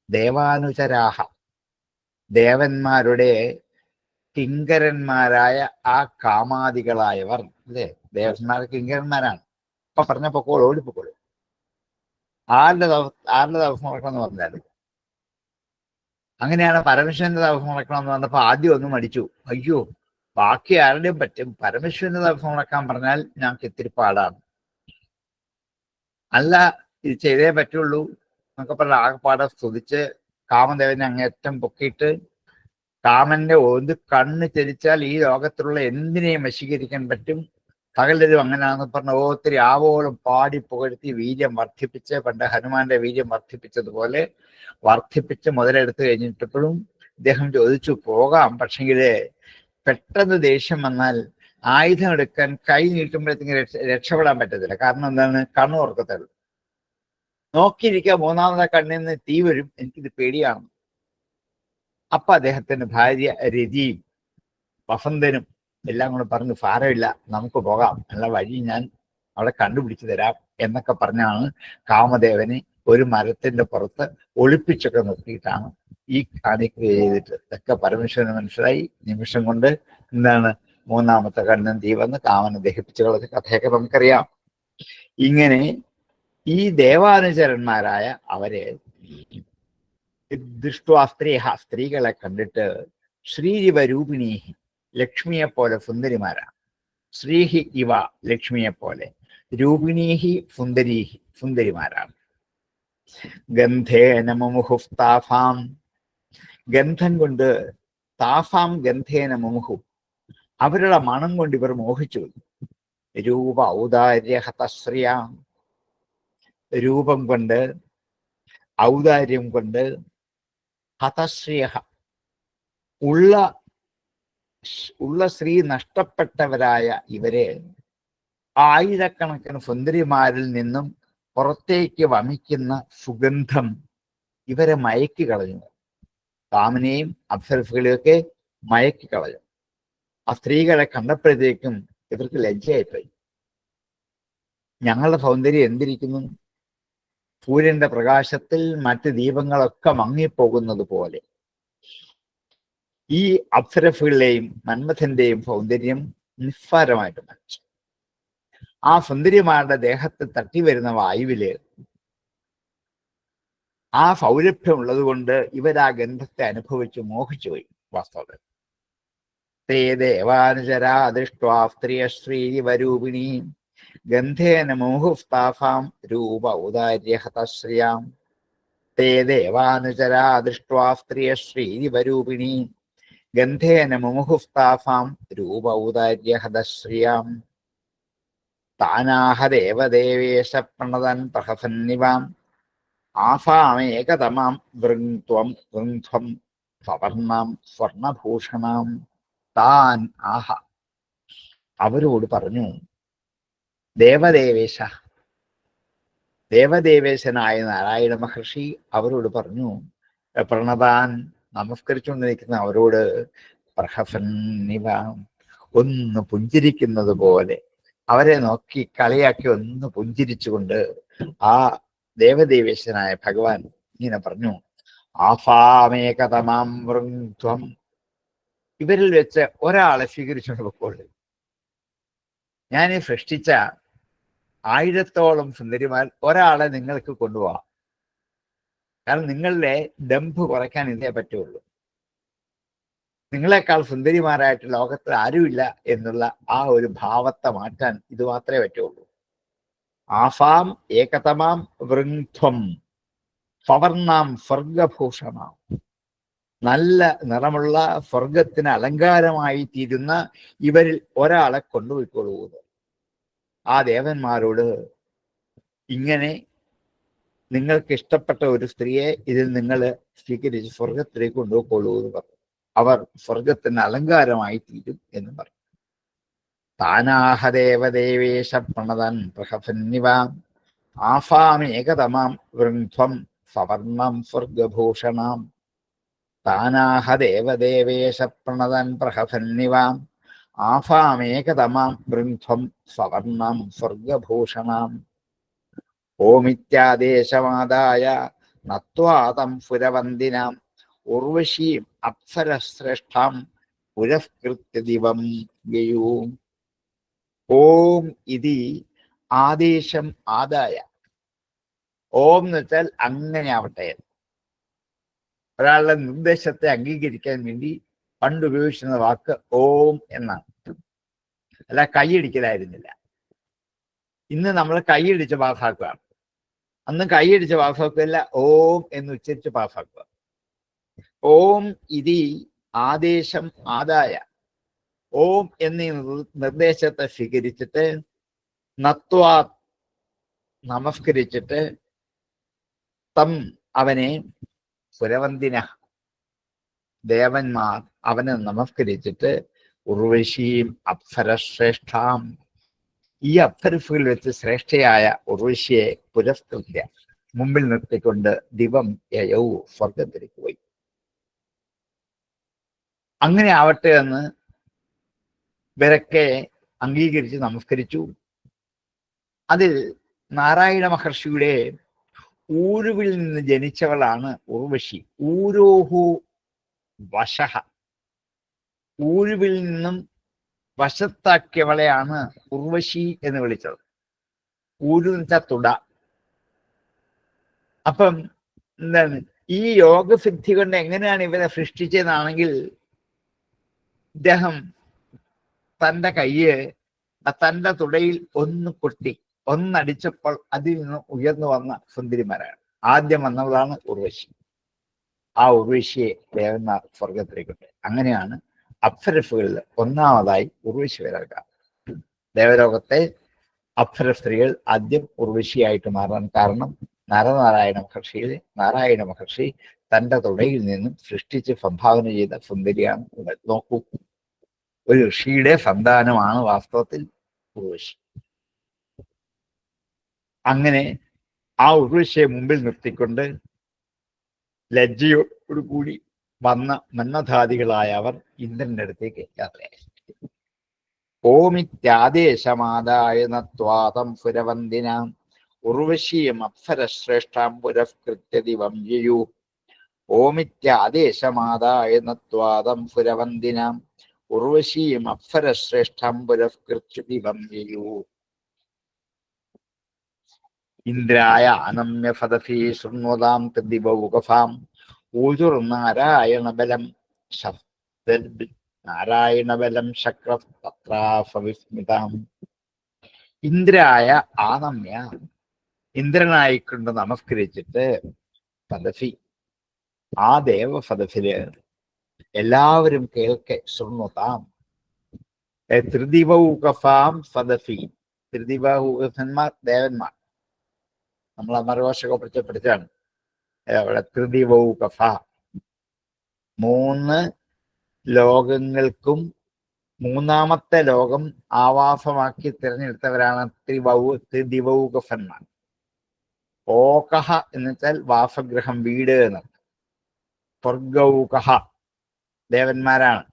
[SPEAKER 2] ദേവാനുചരാഹ, ദേവന്മാരുടെ കിങ്കരന്മാരായ ആ കാമാദികളായവർ, അല്ലേ? ദേവന്മാർ കിങ്കരന്മാരാണ്. ഇപ്പൊ പറഞ്ഞപ്പോക്കോളൂ, ഓടിപ്പോക്കോളൂ. ആരുടെ ദിവസം നടക്കണമെന്ന് പറഞ്ഞാൽ അങ്ങനെയാണ്. പരമേശ്വരന്റെ ദിവസം നടക്കണമെന്ന് പറഞ്ഞപ്പോ ആദ്യം ഒന്നും മടിച്ചു. അയ്യോ, ബാക്കി ആരുടെയും പറ്റും, പരമേശ്വരന്റെ ദിവസം നടക്കാൻ പറഞ്ഞാൽ ഞങ്ങൾക്ക് ഇത്തിരി പാടാണ്. അല്ല, ഇത് ചെയ്തേ പറ്റുള്ളൂ എന്നൊക്കെ പറഞ്ഞ ആകെപ്പാടെ സ്തുതിച്ച് കാമദേവനെ അങ്ങേറ്റം പൊക്കിയിട്ട് കാമന്റെ ഒരു കണ്ണ് ചരിച്ചാൽ ഈ ലോകത്തിലുള്ള എന്തിനേയും വശീകരിക്കാൻ പറ്റും, സകലരും അങ്ങനെയാണെന്ന് പറഞ്ഞ ഒത്തിരി ആവോളം പാടി പുകഴ്ത്തി വീര്യം വർദ്ധിപ്പിച്ച്, പണ്ട് ഹനുമാന്റെ വീര്യം വർദ്ധിപ്പിച്ചതുപോലെ വർദ്ധിപ്പിച്ച് മുതലെടുത്ത് കഴിഞ്ഞിട്ടപ്പോഴും ഇദ്ദേഹം ചോദിച്ചു, പോകാം, പക്ഷെങ്കിൽ പെട്ടെന്ന് ദേഷ്യം വന്നാൽ ആയുധം എടുക്കാൻ കൈ നീട്ടുമ്പോഴത്തേക്ക് രക്ഷപ്പെടാൻ പറ്റത്തില്ല. കാരണം എന്താണ്? കണ്ണു ഉറക്കത്തുള്ളൂ. നോക്കിയിരിക്കുക, മൂന്നാമത്തെ കണ്ണിൽ നിന്ന് തീ വരും, എനിക്കിത് പേടിയാണ്. അപ്പൊ അദ്ദേഹത്തിന്റെ ഭാര്യ രതിയും വസന്തനും എല്ലാം കൂടെ പറഞ്ഞു, സാരമില്ല, നമുക്ക് പോകാം, നല്ല വഴി ഞാൻ അവിടെ കണ്ടുപിടിച്ചു തരാം എന്നൊക്കെ പറഞ്ഞാണ് കാമദേവനെ ഒരു മരത്തിന്റെ പുറത്ത് ഒളിപ്പിച്ചൊക്കെ നിർത്തിയിട്ടാണ് ഈ കാണിക്രിയ ചെയ്തിട്ട്. ഇതൊക്കെ പരമേശ്വരന് മനസ്സിലായി. നിമിഷം കൊണ്ട് എന്താണ്, മൂന്നാമത്തെ കണ്ണൻ തീ വന്ന് കാമനെ ദഹിപ്പിച്ചു കളഞ്ഞ കഥയൊക്കെ നമുക്കറിയാം. ഇങ്ങനെ ഈ ദേവാനുചരന്മാരായ അവരെ ദൃഷ്ട്വാ സ്ത്രീകളെ കണ്ടിട്ട് ശ്രീരിവരൂപിണീ, ലക്ഷ്മിയെ പോലെ സുന്ദരിമാരാണ്. ശ്രീഹി ഇവ, ലക്ഷ്മിയെ പോലെ, രൂപിണീഹി സുന്ദരീഹി, സുന്ദരിമാരാണ്. ഗന്ധേന മുമുഹുസ്താസാം, ഗന്ധം കൊണ്ട്, താസാം ഗന്ധേന മുമുഹു, അവരുടെ മണം കൊണ്ട് ഇവർ മോഹിച്ചു. രൂപ ഔദാര്യഹതശ്രിയാം, രൂപം കൊണ്ട്, ഔദാര്യം കൊണ്ട്, ഹതശ്രിയ, ഉള്ള സ്ത്രീ നഷ്ടപ്പെട്ടവരായ ഇവരെ ആയിരക്കണക്കിന് സുന്ദരിമാരിൽ നിന്നും പുറത്തേക്ക് വമിക്കുന്ന സുഗന്ധം ഇവരെ മയക്കി കളഞ്ഞു. കാമനെയും അപ്സരസുകളെയൊക്കെ മയക്കി കളഞ്ഞു. ആ സ്ത്രീകളെ കണ്ടപ്പോഴത്തേക്കും ഇവർക്ക് ലജ്ജയായിപ്പോയി. ഞങ്ങളുടെ സൗന്ദര്യം എന്തിരിക്കുന്നു? സൂര്യന്റെ പ്രകാശത്തിൽ മറ്റ് ദീപങ്ങളൊക്കെ മങ്ങിപ്പോകുന്നത് പോലെ ഈ അപ്സരസുകളുടെയും മന്മഥന്റെയും സൗന്ദര്യം നിസ്സാരമായിട്ട് മരിച്ചു. ആ സുന്ദരിമാരുടെ ദേഹത്ത് തട്ടി വരുന്ന വായുവില് ആ സൗരഭ്യം ഉള്ളത് കൊണ്ട് ഇവരാ ഗന്ധത്തെ അനുഭവിച്ച് മോഹിച്ചുപോയി. വാസ്തവത്തിൽ തേ ദേവാനുചരാ ദൃഷ്ട്വാ സ്ത്രീയശ്രീരിവരൂപിണീ ഗന്ധേന മോഹുസ്താസാം രൂപ ഔദാര്യഹതശ്രിയാം. തേ ദേവാനുചരാ ദൃഷ്ട്വാ സ്ത്രീയശ്രീരിവരൂപിണീ ഗന്ധേന മുമുഹുസ്താസാം രൂപ ഔദാര്യഹതശ്രിയാം. താനാഹ ദേവദേവേശ പ്രണതൻ പ്രഹസന്നിവാം ആസാമേകതമാം വൃങ്ധ്വം സവർണാം സ്വർണഭൂഷണാം. താൻ ആഹ, അവരോട് പറഞ്ഞു, ദേവദേവേശ, ദേവദേവേശനായ നാരായണ മഹർഷി അവരോട് പറഞ്ഞു, പ്രണതാൻ, നമസ്കരിച്ചുകൊണ്ടിരിക്കുന്ന അവരോട്, പ്രഹസന്നിവ, ഒന്ന് പുഞ്ചിരിക്കുന്നത് പോലെ അവരെ നോക്കി കളിയാക്കി ഒന്ന് പുഞ്ചിരിച്ചുകൊണ്ട് ആ ദേവദേവേശനായ ഭഗവാൻ ഇങ്ങനെ പറഞ്ഞു, ആഫാമേകതമാം വൃങ്ധ്വം. ഇവരിൽ വെച്ച് ഒരാളെ സ്വീകരിച്ചുകൊണ്ട് പൊക്കോളൂ. ഞാൻ സൃഷ്ടിച്ച 1000-ഓളം സുന്ദരിമാർ ഒരാളെ നിങ്ങൾക്ക് കൊണ്ടുപോകാം. കാരണം നിങ്ങളുടെ ഡംഭ് കുറയ്ക്കാൻ ഇതേ പറ്റുള്ളൂ. നിങ്ങളെക്കാൾ സുന്ദരിമാരായിട്ട് ലോകത്തിൽ ആരുമില്ല എന്നുള്ള ആ ഒരു ഭാവത്തെ മാറ്റാൻ ഇത് മാത്രമേ പറ്റുള്ളൂ. ആഫാം ഏകതമാം വൃങ്ധ്വം ഫവർണാം സ്വർഗഭൂഷണാം. നല്ല നിറമുള്ള സ്വർഗത്തിന് അലങ്കാരമായി തീരുന്ന ഇവരിൽ ഒരാളെ കൊണ്ടുപോയിക്കൊള്ളൂ. ആ ദേവന്മാരോട് ഇങ്ങനെ നിങ്ങൾക്ക് ഇഷ്ടപ്പെട്ട ഒരു സ്ത്രീയെ ഇതിൽ നിങ്ങൾ സ്വീകരിച്ച് സ്വർഗത്തിലേക്ക് കൊണ്ടുപോയിക്കൊള്ളൂ എന്ന് പറഞ്ഞു. അവർ സ്വർഗത്തിന് അലങ്കാരമായി തീരും എന്ന് പറഞ്ഞു. താനാഹദേവദേവേശ പ്രണതൻ പ്രഹസന്നിവാം ആഫാമേകതമാം വൃങ്ധ്വം സവർണം സ്വർഗഭൂഷണാം. താനാഹദേവദേവേശ പ്രണതൻ പ്രഹസന്നിവാം ആഫാമേകതമാം വൃങ്ധ്വം സവർണം സ്വർഗഭൂഷണാം. ഓമിത്യാദേശമാദായ നത്വാതം പുരവന്ദിനാം ഉർവശീം അപ്സരശ്രേഷ്ഠാം പുരസ്കൃത്യ ദിവം യയൂ. ഓം ഇതി ആദേശം ആദായ. ഓം എന്ന് വെച്ചാൽ അങ്ങനെ ആവട്ടെ. ഒരാളുടെ നിർദ്ദേശത്തെ അംഗീകരിക്കാൻ വേണ്ടി പണ്ട് ഉപയോഗിച്ചിരുന്ന വാക്ക് ഓം എന്നാണ്. അല്ല കൈയടിക്കലായിരുന്നില്ല. ഇന്ന് നമ്മൾ കൈയടിച്ച് പാസ്സാക്കുകയാണ്. അന്ന് കൈയടിച്ച് പാസ്സാക്കുകയല്ല, ഓം എന്ന് ഉച്ചരിച്ച് പാസ്സാക്കുക. ഓം ഇതി ആദേശം ആദായ. ഓം എന്നീ നിർദ്ദേശത്തെ സ്വീകരിച്ചിട്ട് നത്വാ നമസ്കരിച്ചിട്ട് തം അവനെ പുരവന്ദിന ദേവന്മാർ അവനെ നമസ്കരിച്ചിട്ട് ഉർവശീം അപ്സരശ്രേഷ്ഠാം. ഈ അപ്സരസുകളിൽ വെച്ച് ശ്രേഷ്ഠയായ ഉർവശിയെ പുരസ്കൃത്യ മുമ്പിൽ നിർത്തിക്കൊണ്ട് ദിവം യയൗ സ്വർഗത്തിലേക്ക് പോയി. അങ്ങനെ ആവട്ടെ എന്ന് ഇവരൊക്കെ അംഗീകരിച്ച് നമസ്കരിച്ചു. അതിൽ നാരായണ മഹർഷിയുടെ ഊരുവിൽ നിന്ന് ജനിച്ചവളാണ് ഉർവശി. ഊരോഹു വശഹ. ഊരുവിൽ നിന്നും വശത്താക്കിയവളെയാണ് ഉർവശി എന്ന് വിളിച്ചത്. ഊരു എന്ന് വെച്ചാൽ തുട. അപ്പം എന്താണ് ഈ യോഗസിദ്ധി കൊണ്ട് എങ്ങനെയാണ് ഇവരെ സൃഷ്ടിച്ചതെന്നാണെങ്കിൽ ഇദ്ദേഹം തൻ്റെ കയ്യ് തൻ്റെ തുടയിൽ ഒന്ന് കൊട്ടി ഒന്നടിച്ചപ്പോൾ അതിൽ നിന്ന് ഉയർന്നു വന്ന സുന്ദരിമാരാണ്. ആദ്യം വന്നവളാണ് ഉർവശി. ആ ഉർവശിയെ ദേവന്മാർ സ്വർഗത്തിലേക്കുണ്ട്. അങ്ങനെയാണ് അപ്സരസുകളിൽ ഒന്നാമതായി ഉർവശി വരിക. ദേവലോകത്തെ അപ്സര സ്ത്രീകൾ ആദ്യം ഉർവശിയായിട്ട് മാറാൻ കാരണം നാരായണ മഹർഷി തൻ്റെ തുടയിൽ നിന്നും സൃഷ്ടിച്ച് സംഭാവന ചെയ്ത സുന്ദരിയാണ്. നോക്കൂ, ഒരു ഋഷിയുടെ സന്താനമാണ് വാസ്തവത്തിൽ ഉർവശി. അങ്ങനെ ആ ഉർവശിയെ മുമ്പിൽ നിർത്തിക്കൊണ്ട് ലജ്ജയോടുകൂടി വന്ന മന്മഥാദികളായ അവർ ഇന്ദ്രന്റെ അടുത്തേക്ക് യാത്രയായി. ഓമിത്യാദേശമാദായ നത്വാതം പുരവന്ദിനാം ഉർവശീം അപ്സരശ്രേഷ്ഠാം പുരസ്കൃത്യ ദിവം യയൂ. ഓമിത്യാദേശമാദായ നത്വാതം പുരവന്ദിനാം ഉർവശീം അപ്സരശ്രേഷ്ഠാം പുരസ്കൃത്യ ദിവം യയൂ. ഇന്ദ്രായ അനമ്യ ഫദഫീ ശൃണ്വതാം ദിവൗകഫാം ഊജുർനാരായണബലം നാരായണബലം ശക്രസ്മിതാം. ഇന്ദ്രായ ആനമ്യ. ഇന്ദ്രനായിക്കൊണ്ട് നമസ്കരിച്ചിട്ട് ഫദഫി. ആ ദേവ ഫദഫില് എല്ലാവരും കേൾക്കെ ശൃണ്വതാം. ത്രിദിവൗകഫാം ഫദഫി. ത്രിദിവൗകഫന്മാർ ദേവന്മാർ. നമ്മൾ അമരകോശൊക്കെ പഠിച്ചാണ്. അവിടെ ത്രിദിവൗകഫ. 3 ലോകങ്ങൾക്കും മൂന്നാമത്തെ ലോകം ആവാസമാക്കി തിരഞ്ഞെടുത്തവരാണ് ത്രിദിവൗകഫന്മാർ. ഓകഹ എന്ന് വെച്ചാൽ വാസഗൃഹം, വീട് എന്നർത്ഥം. സ്വർഗൗകഹ ദേവന്മാരാണ്.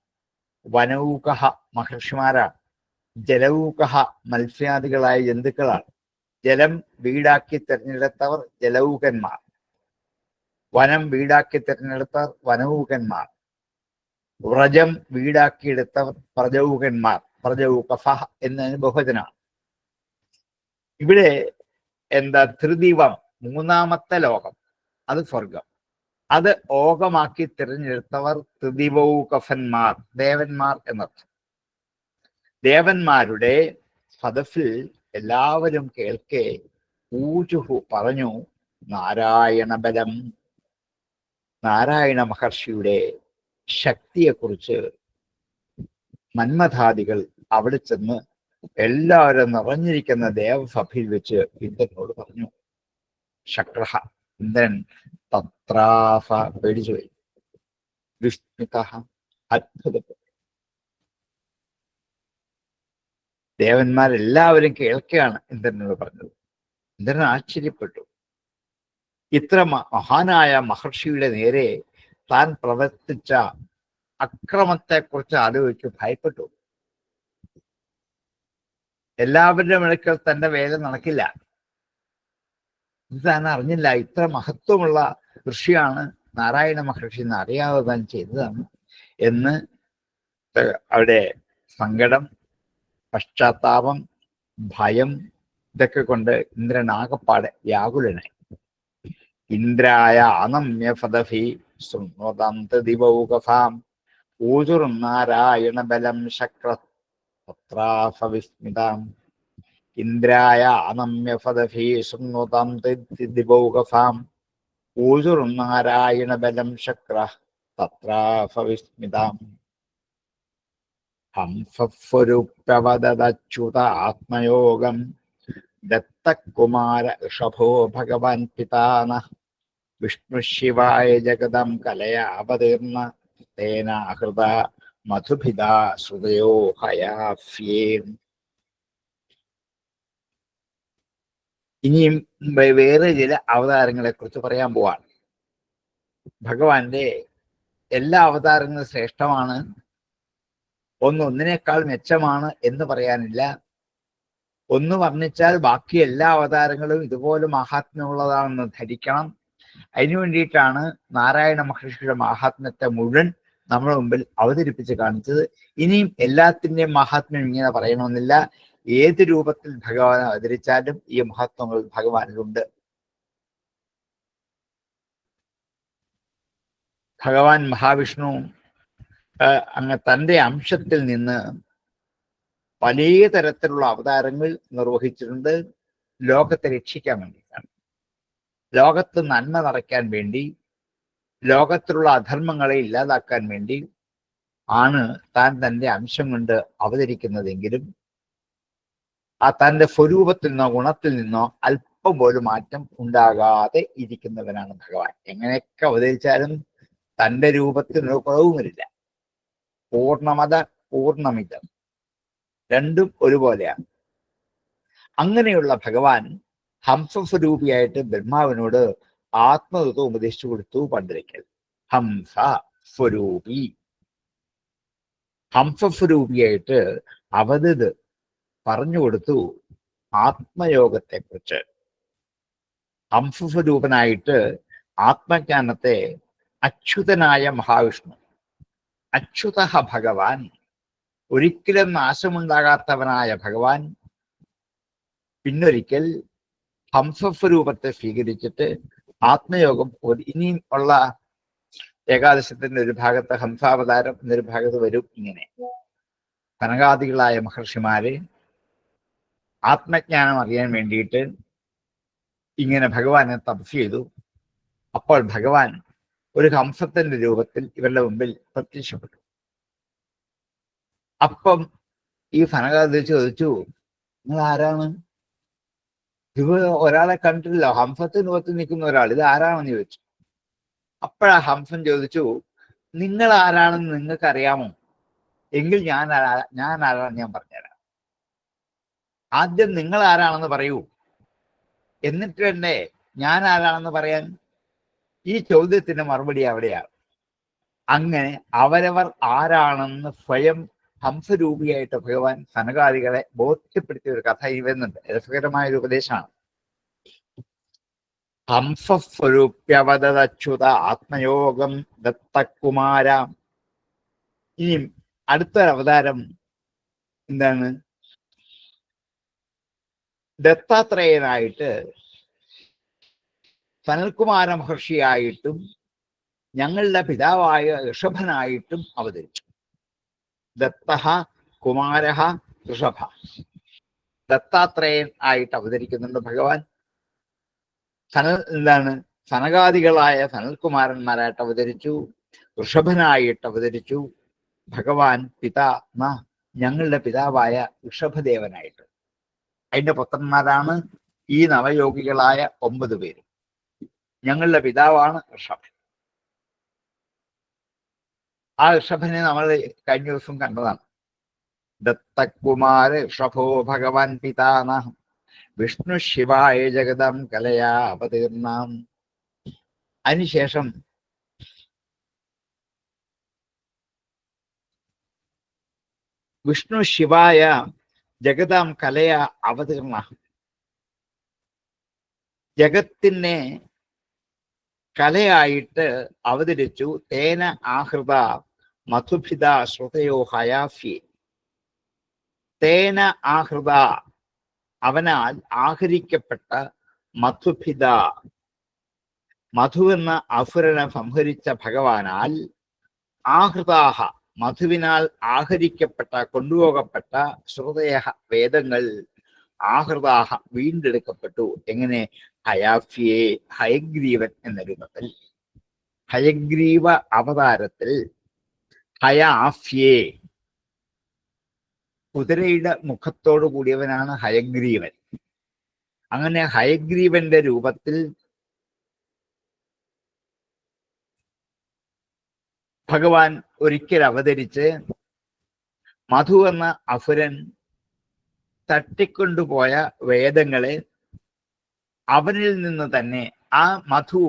[SPEAKER 2] വനൗക മഹർഷിമാരാണ്. ജലൗക മത്സ്യാദികളായ ജന്തുക്കളാണ്. ജലം വീടാക്കി തിരഞ്ഞെടുത്തവർ ജലൗകന്മാർ, വനം വീടാക്കി തിരഞ്ഞെടുത്തവർ വനൗകന്മാർ, വ്രജം വീടാക്കിയെടുത്തവർ പ്രജൗകന്മാർ, പ്രജൗകഫ എന്നതിന് ബഹുവചനാണ്. ഇവിടെ എന്താ ത്രിദീപം, മൂന്നാമത്തെ ലോകം, അത് സ്വർഗം. അത് ഓകമാക്കി തിരഞ്ഞെടുത്തവർ ത്രിദീപൗകഫന്മാർ, ദേവന്മാർ എന്നർത്ഥം. ദേവന്മാരുടെ സദസ്സിൽ എല്ലാവരും കേൾക്കെ ഊചുഹു പറഞ്ഞു നാരായണ ബലം, നാരായണ മഹർഷിയുടെ ശക്തിയെക്കുറിച്ച് മന്മഥാദികൾ അവിടെ ചെന്ന് എല്ലാവരും നിറഞ്ഞിരിക്കുന്ന ദേവസഭയിൽ വെച്ച് ഇന്ദ്രനോട് പറഞ്ഞു. ശക്രഹ, ഇന്ദ്രൻ തത്രാസ പേടിച്ചുപോയി, വിസ്മിത അത്ഭുതപ്പെട്ടു. ദേവന്മാരെല്ലാവരും കേൾക്കുകയാണ് ഇന്ദ്രനോട് പറഞ്ഞത്. ഇന്ദ്രൻ ആശ്ചര്യപ്പെട്ടു. ഇത്ര മഹാനായ മഹർഷിയുടെ നേരെ താൻ പ്രവർത്തിച്ച അക്രമത്തെക്കുറിച്ച് ആലോചിച്ച് ഭയപ്പെട്ടു. എല്ലാവരുടെ അടുക്കൽ തന്റെ വേല നടക്കില്ല, ഇത് താൻ അറിഞ്ഞില്ല. ഇത്ര മഹത്വമുള്ള ഋഷിയാണ് നാരായണ മഹർഷി എന്ന് അറിയാതെ താൻ ചെയ്തതാണ് എന്ന് അവിടെ സങ്കടം, പശ്ചാത്താപം, ഭയം ഇതൊക്കെ കൊണ്ട് ഇന്ദ്രൻ ആകപ്പാടെ വ്യാകുലനായി. ഇന്ദ്രായ അനമ്യ ഫദഭി ശൃണ്വതം ഊചുർ നാരായണ ബലം ശക്ര വിസ്മിതാം. ഇന്ദ്രായ അനമ്യ ഫദഭി ശൃണ്വതം ദിവൗകഫാം ഊചുർ നാരായണ ബലം ശക്ര വിസ്മിതാം. ഹംസസ്വരൂപ്യവദച്യുത ആത്മയോഗം ദത്തകുമാര ഋഷഭോ ഭഗവാൻ പിതാന വിഷ്ണു ശിവായ ജഗദം കലയാവതീർണ തേനാഹൃത മധുഭിത ശ്രുതയോ ഹയാഫ്യേൻ. ഇനിയും വേറെ ചില അവതാരങ്ങളെ കുറിച്ച് പറയാൻ പോവാണ്. ഭഗവാന്റെ എല്ലാ അവതാരങ്ങളും ശ്രേഷ്ഠമാണ്, ഒന്നിനേക്കാൾ മെച്ചമാണ് എന്ന് പറയാനില്ല. ഒന്ന് വർണ്ണിച്ചാൽ ബാക്കി എല്ലാ അവതാരങ്ങളും ഇതുപോലെ മഹാത്മ്യമുള്ളതാണെന്ന് ധരിക്കണം. അതിനു വേണ്ടിയിട്ടാണ് നാരായണ മഹർഷിയുടെ മഹാത്മ്യത്തെ മുഴുവൻ നമ്മുടെ മുമ്പിൽ അവതരിപ്പിച്ച് കാണിച്ചത്. ഇനിയും എല്ലാത്തിൻ്റെയും മഹാത്മ്യം ഇങ്ങനെ പറയണമെന്നില്ല. ഏത് രൂപത്തിൽ ഭഗവാൻ അവതരിച്ചാലും ഈ മഹത്വങ്ങൾ ഭഗവാനിലുണ്ട്. ഭഗവാൻ മഹാവിഷ്ണു അങ്ങ് തൻ്റെ അംശത്തിൽ നിന്ന് പല തരത്തിലുള്ള അവതാരങ്ങൾ നിർവഹിച്ചിട്ടുണ്ട്. ലോകത്തെ രക്ഷിക്കാൻ വേണ്ടിയിട്ടാണ്, ലോകത്ത് നന്മ നിറയ്ക്കാൻ വേണ്ടി, ലോകത്തിലുള്ള അധർമ്മങ്ങളെ ഇല്ലാതാക്കാൻ വേണ്ടി ആണ് താൻ തൻ്റെ അംശം കൊണ്ട് അവതരിക്കുന്നതെങ്കിലും ആ തൻ്റെ സ്വരൂപത്തിൽ നിന്നോ ഗുണത്തിൽ നിന്നോ അല്പം പോലും മാറ്റം ഉണ്ടാകാതെ ഇരിക്കുന്നവനാണ് ഭഗവാൻ. എങ്ങനെയൊക്കെ അവതരിച്ചാലും തൻ്റെ രൂപത്തിൽ ഒരു കുറവും വരില്ല. പൂർണ്ണമത പൂർണ്ണമിതം രണ്ടും ഒരുപോലെയാണ്. അങ്ങനെയുള്ള ഭഗവാൻ ഹംസസ്വരൂപിയായിട്ട് ബ്രഹ്മാവിനോട് ആത്മതത്വം ഉപദേശിച്ചു കൊടുത്തു. പണ്ടിരിക്കൽ ഹംസ സ്വരൂപി, ഹംസസ്വരൂപിയായിട്ട് അവതത് പറഞ്ഞു കൊടുത്തു ആത്മയോഗത്തെക്കുറിച്ച്. ഹംസസ്വരൂപനായിട്ട് ആത്മജ്ഞാനത്തെ അച്യുതനായ മഹാവിഷ്ണു, അച്യുത ഭഗവാൻ, ഒരിക്കലും നാശമുണ്ടാകാത്തവനായ ഭഗവാൻ പിന്നൊരിക്കൽ ഹംസസ്വരൂപത്തെ സ്വീകരിച്ചിട്ട് ആത്മയോഗം ഇനിയും ഉള്ള ഏകാദശത്തിന്റെ ഒരു ഭാഗത്ത് ഹംസാവതാരം എന്നൊരു ഭാഗത്ത് വരും. ഇങ്ങനെ കനകാദികളായ മഹർഷിമാര് ആത്മജ്ഞാനം അറിയാൻ വേണ്ടിയിട്ട് ഇങ്ങനെ ഭഗവാനെ തപസ് ചെയ്തു. അപ്പോൾ ഭഗവാൻ ഒരു ഹംസത്തിന്റെ രൂപത്തിൽ ഇവരുടെ മുമ്പിൽ പ്രത്യക്ഷപ്പെട്ടു. അപ്പം ഈ സനകാദി ചോദിച്ചു, നിങ്ങൾ ആരാണ്? ഇവ ഒരാളെ കണ്ടിട്ടില്ല, ഹംസത്തിന് പുറത്ത് നിൽക്കുന്ന ഒരാൾ, ഇത് ആരാണെന്ന് ചോദിച്ചു. അപ്പോഴാ ഹംസൻ ചോദിച്ചു, നിങ്ങൾ ആരാണെന്ന് നിങ്ങൾക്ക് അറിയാമോ? എങ്കിൽ ഞാൻ ആരാണെന്ന് ഞാൻ പറഞ്ഞുതരാം. ആദ്യം നിങ്ങൾ ആരാണെന്ന് പറയൂ, എന്നിട്ട് തന്നെ ഞാൻ ആരാണെന്ന് പറയാൻ. ഈ ചോദ്യത്തിന് മറുപടി അവിടെയാണ്. അങ്ങനെ അവരവർ ആരാണെന്ന് സ്വയം ഹംസരൂപിയായിട്ട് ഭഗവാൻ സനകാദികളെ ബോധ്യപ്പെടുത്തിയ ഒരു കഥ ഈ വരുന്നുണ്ട്. രസകരമായ ഒരു ഉപദേശമാണ്. ഹംസസ്വരൂപ്യവദച്യുത ആത്മയോഗം ദത്തകുമാര. ഇനിയും അടുത്തൊരവതാരം എന്താണ്? ദത്താത്രേയനായിട്ട് സനൽകുമാര മഹർഷിയായിട്ടും ഞങ്ങളുടെ പിതാവായ ഋഷഭനായിട്ടും അവതരിച്ചു. ദത്തഃ കുമാരഃ ഋഷഭ. ദത്താത്രേയൻ ആയിട്ട് അവതരിക്കുന്നുണ്ട് ഭഗവാൻ. സനകാദികളായ സനൽകുമാരന്മാരായിട്ട് അവതരിച്ചു, ഋഷഭനായിട്ട് അവതരിച്ചു. ഭഗവാൻ ഞങ്ങളുടെ പിതാവായ ഋഷഭദേവനായിട്ട്. അതിന്റെ പുത്രന്മാരാണ് ഈ നവയോഗികളായ 9 പേര്. ഞങ്ങളുടെ പിതാവാണ് ഋഷഭൻ. ആ ഋഷഭനെ നമ്മൾ കഴിഞ്ഞ ദിവസം കണ്ടതാണ്. ദത്തകുമാര ഋഷഭോ ഭഗവാൻ പിതാന വിഷ്ണു ശിവായ ജഗദം കലയാ അവതീർണാം. അതിനുശേഷം വിഷ്ണു ശിവായ ജഗദാം കലയ അവതീർണ. ജഗത്തിനെ കലയായിട്ട് അവതരിച്ചു. തേന ആഹൃത മധുഭിത ശ്രുതയോ ഹയാഫി. തേന ആഹൃത അവനാൽ ആഹരിക്കപ്പെട്ട മധുഭിത മധുവെന്ന അസുരനെ സംഹരിച്ച ഭഗവാനാൽ ആഹൃതാഹ മധുവിനാൽ ആഹരിക്കപ്പെട്ട കൊണ്ടുപോകപ്പെട്ട ശ്രുതയ വേദങ്ങൾ ആഹൃതാഹ വീണ്ടെടുക്കപ്പെട്ടു. എങ്ങനെ? ഹയാഫിയെ ഹയഗ്രീവൻ എന്ന രൂപത്തിൽ. ഹയഗ്രീവ അവതാരത്തിൽ ഹയാഫ്യേ കുതിരയുടെ മുഖത്തോടു കൂടിയവനാണ് ഹയഗ്രീവൻ. അങ്ങനെ ഹയഗ്രീവന്റെ രൂപത്തിൽ ഭഗവാൻ ഒരിക്കൽ അവതരിച്ച് മധു എന്ന അസുരൻ തട്ടിക്കൊണ്ടുപോയ വേദങ്ങളെ അവനിൽ നിന്ന് തന്നെ ആ മധു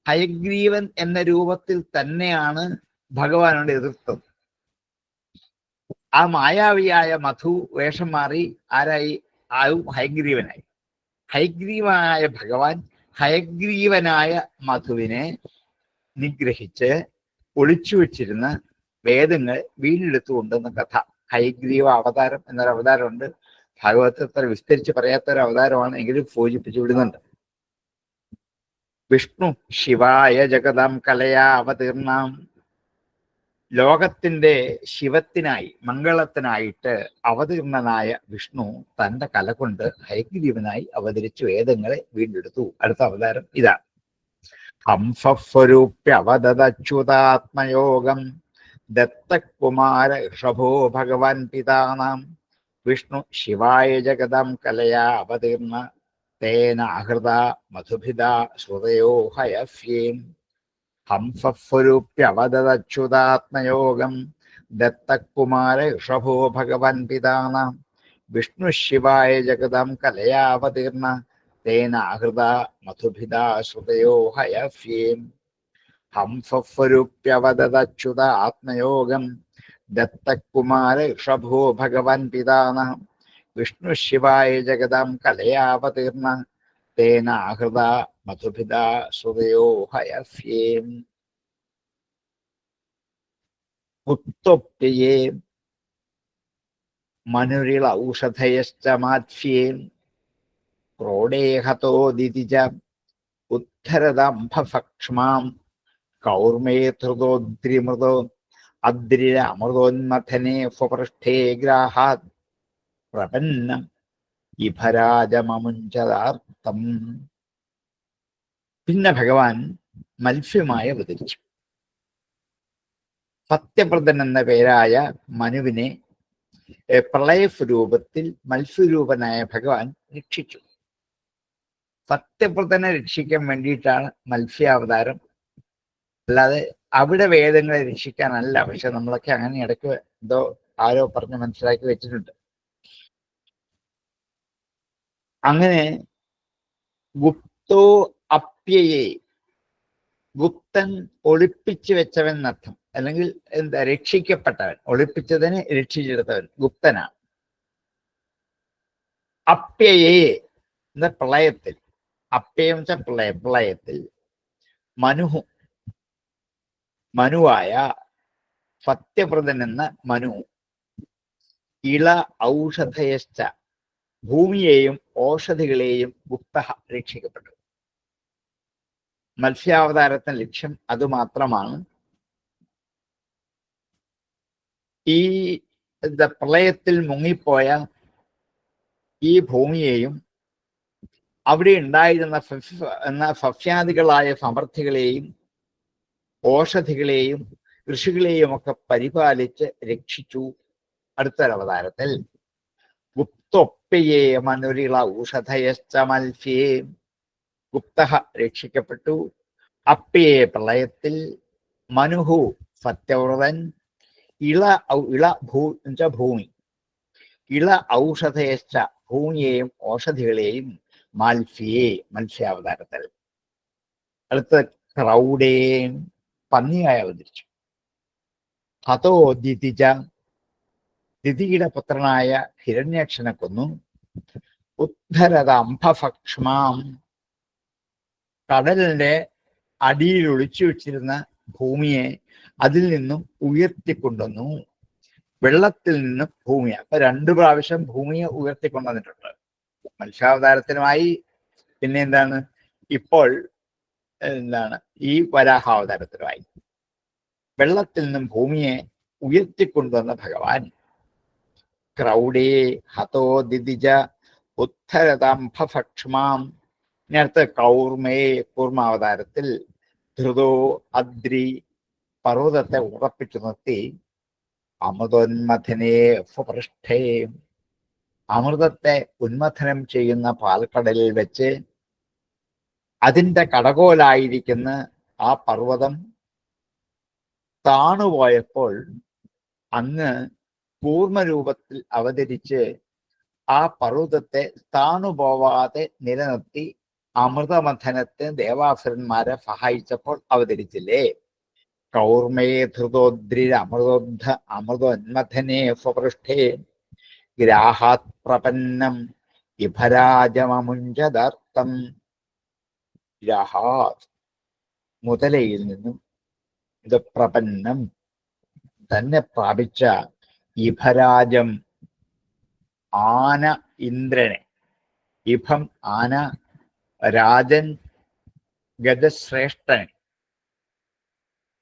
[SPEAKER 2] ഹയഗ്രീവൻ എന്ന രൂപത്തിൽ തന്നെയാണ് ഭഗവാനോട് എതിർത്തത്. ആ മായാവിയായ മധു വേഷം മാറി ആരായി? ഹയഗ്രീവനായി. ഹയഗ്രീവനായ ഭഗവാൻ ഹയഗ്രീവനായ മധുവിനെ നിഗ്രഹിച്ച് ഒളിച്ചു വെച്ചിരുന്ന വേദങ്ങൾ വീണ്ടെടുത്തുകൊണ്ടെന്ന കഥ. ഹയഗ്രീവ അവതാരം എന്നൊരു അവതാരമുണ്ട്. ഭാഗവതത്തിൽ അത്ര വിസ്തരിച്ച് പറയാത്ത ഒരു അവതാരമാണ്, എങ്കിലും സൂചിപ്പിച്ചു വിടുന്നുണ്ട്. വിഷ്ണു ശിവായ ജഗദാം കലയാ അവതീർണാം. ലോകത്തിന്റെ ശിവത്തിനായി മംഗളത്തിനായിട്ട് അവതീർണനായ വിഷ്ണു തന്റെ കല കൊണ്ട് ഹയഗ്രീവനായി അവതരിച്ചു വേദങ്ങളെ വീണ്ടെടുത്തു. അടുത്ത അവതാരം ഇതാണ്. ഹംസസ്വരൂപ്യവദച്യുതാത്മയോഗം ദത്തകുമാര ഋഷഭോ ഭഗവാൻ പിതാനാം വിഷ്ണു ശിവായ ജഗദം കലയാ അവതീർണ തേന ആഹൃത മധുഭിത ശ്രുതയോ ഹയഫ്യേം. ഹംസസ്വരൂപ്യവദച്യുതാത്മയോഗം ദത്തകുമാര ഋഷഭോ ഭഗവാൻ പിതാനാം വിഷ്ണു ശിവായ ജഗദം കലയാ അവതീർണ തേന ആഹൃത മധുഭിത ശ്രുതയോ ഹയഫ്യേം. ഹംസസ്വരൂപ്യവദച്യുത ആത്മയോഗം ദത്തകുമാര ഋഷഭോ ഭഗവാൻ പിതാനാം വിഷ്ണു ശിവായ ജഗദാം കലയാ അവതീർണ തേന ആഹൃത മധുഭിത ശ്രുതയോ ഹയഫ്യേം. ഉത്തൊപ്യേ മനുരിള ഔഷധയശ്ച മാധ്യേം ക്രോഡേഹതോ ദിതിജ ഉദ്ധരദംഭഫക്ഷ്മാം കൗർമേ ധൃതോദ്രിമൃതോ അദ്രിര അമൃതോന്മഥനെ സ്വപൃഷ്ഠേ ഗ്രാഹാത് പ്രപന്നം ഇഭരാജമമുഞ്ചതാർത്ഥം. പിന്നെ ഭഗവാൻ മത്സ്യമായി അവതരിച്ചു. സത്യവ്രതൻ എന്ന പേരായ മനുവിനെ പ്രളയസ്വരൂപത്തിൽ മത്സ്യരൂപനായ ഭഗവാൻ രക്ഷിച്ചു. സത്യവ്രതനെ രക്ഷിക്കാൻ വേണ്ടിയിട്ടാണ് മത്സ്യാവതാരം, അല്ലാതെ അവിടെ വേദങ്ങളെ രക്ഷിക്കാനല്ല. പക്ഷെ നമ്മളൊക്കെ അങ്ങനെ ഇടയ്ക്ക് എന്തോ ആരോ പറഞ്ഞ് മനസ്സിലാക്കി വെച്ചിട്ടുണ്ട്. അങ്ങനെ ഗുപ്തോ അപ്യയെ ഗുപ്തൻ ഒളിപ്പിച്ചു വെച്ചവൻ എന്നർത്ഥം, അല്ലെങ്കിൽ എന്താ രക്ഷിക്കപ്പെട്ടവൻ, ഒളിപ്പിച്ചതിന് രക്ഷിച്ചെടുത്തവൻ ഗുപ്തനാണ്. അപ്യയെ എന്ന പ്രളയത്തിൽ, അപ്യം വെച്ച പ്രളയത്തിൽ മനുവായ സത്യവ്രതൻ എന്ന മനു ഇള ഔഷധയശ്ച ഭൂമിയെയും ഔഷധികളെയും ഗുപ്ത രക്ഷിക്കപ്പെട്ടു. മത്സ്യാവതാരത്തിന്റെ ലക്ഷ്യം അതുമാത്രമാണ്. ഈ പ്രളയത്തിൽ മുങ്ങിപ്പോയ ഈ ഭൂമിയെയും അവിടെ ഉണ്ടായിരുന്ന സസ്യാദികളായ സമൃദ്ധികളെയും ഔഷധികളെയും കൃഷികളെയും ഒക്കെ പരിപാലിച്ച് രക്ഷിച്ചു. അടുത്തൊരവതാരത്തിൽ ഗുപ്തൊപ്പയെ മനുരിള ഔഷധയശ്ച മത്സ്യേ, ഗുപ്ത രക്ഷിക്കപ്പെട്ടു. അപ്പയെ പ്രളയത്തിൽ, മനുഹു സത്യവ്രതൻ, ഭൂമി, ഇള ഔഷധയശ്ച ഭൂമിയെയും ഔഷധികളെയും മത്സ്യേ മത്സ്യാവതാരത്തിൽ. അടുത്ത ക്രൗഡേ പന്നിയായി അവതരിച്ചു. ഹതോ ദിതിജ, ദിതിയുടെ പുത്രനായ ഹിരണ്യാക്ഷനെ കൊന്നു. ഉദ്ധരത അംഭഭക്ഷ്മാം, കടലിന്റെ അടിയിൽ ഒളിച്ചു വെച്ചിരുന്ന ഭൂമിയെ അതിൽ നിന്നും ഉയർത്തിക്കൊണ്ടുവന്നു. വെള്ളത്തിൽ നിന്നും ഭൂമിയെ, അപ്പൊ 2 പ്രാവശ്യം ഭൂമിയെ ഉയർത്തിക്കൊണ്ടുവന്നിട്ടുണ്ട്. മത്സ്യാവതാരത്തിനുമായി, പിന്നെ എന്താണ് ഇപ്പോൾ ഈ വരാഹാവതാരത്തിനുമായി വെള്ളത്തിൽ നിന്നും ഭൂമിയെ ഉയർത്തിക്കൊണ്ടുവന്ന ഭഗവാൻ. ക്രൗഡേ ഹതോ ദിതിജ ഉദ്ധരതംഭഭക്ഷ്മാം. നേരത്തെ കൗർമേ കൂർമാവതാരത്തിൽ ധൃതോ അദ്രി പർവ്വതത്തെ ഉറപ്പിച്ചു നിർത്തി. അമൃതോന്മഥനെ പൃഷ്ഠേ, അമൃതത്തെ ഉന്മഥനം ചെയ്യുന്ന പാൽക്കടലിൽ വെച്ച് അതിൻ്റെ കടകോലായിരിക്കുന്ന ആ പർവ്വതം താണുപോയപ്പോൾ അങ്ങ് കൂർമ്മരൂപത്തിൽ അവതരിച്ച് ആ പർവ്വതത്തെ താണുപോവാതെ നിലനിർത്തി അമൃതമഥനത്തെ ദേവാസുരന്മാരെ സഹായിച്ചപ്പോൾ അവതരിച്ചില്ലേ. കൗർമേ ധൃതോദ്രിരമൃതോന്മഥനെ സ്വപൃഷ്ഠേ ഗ്രാഹാത് പ്രപന്നം ഇഭരാജമമുഞ്ചദാർത്ഥം. ഗ്രാഹാത് മുതലയിൽ നിന്നും ഇത് പ്രപന്നം തന്നെ പ്രാപിച്ച ഇഭരാജം ആന ഇന്ദ്രനെ, ഇഭം ആന, രാജൻ ഗജശ്രേഷ്ഠനെ,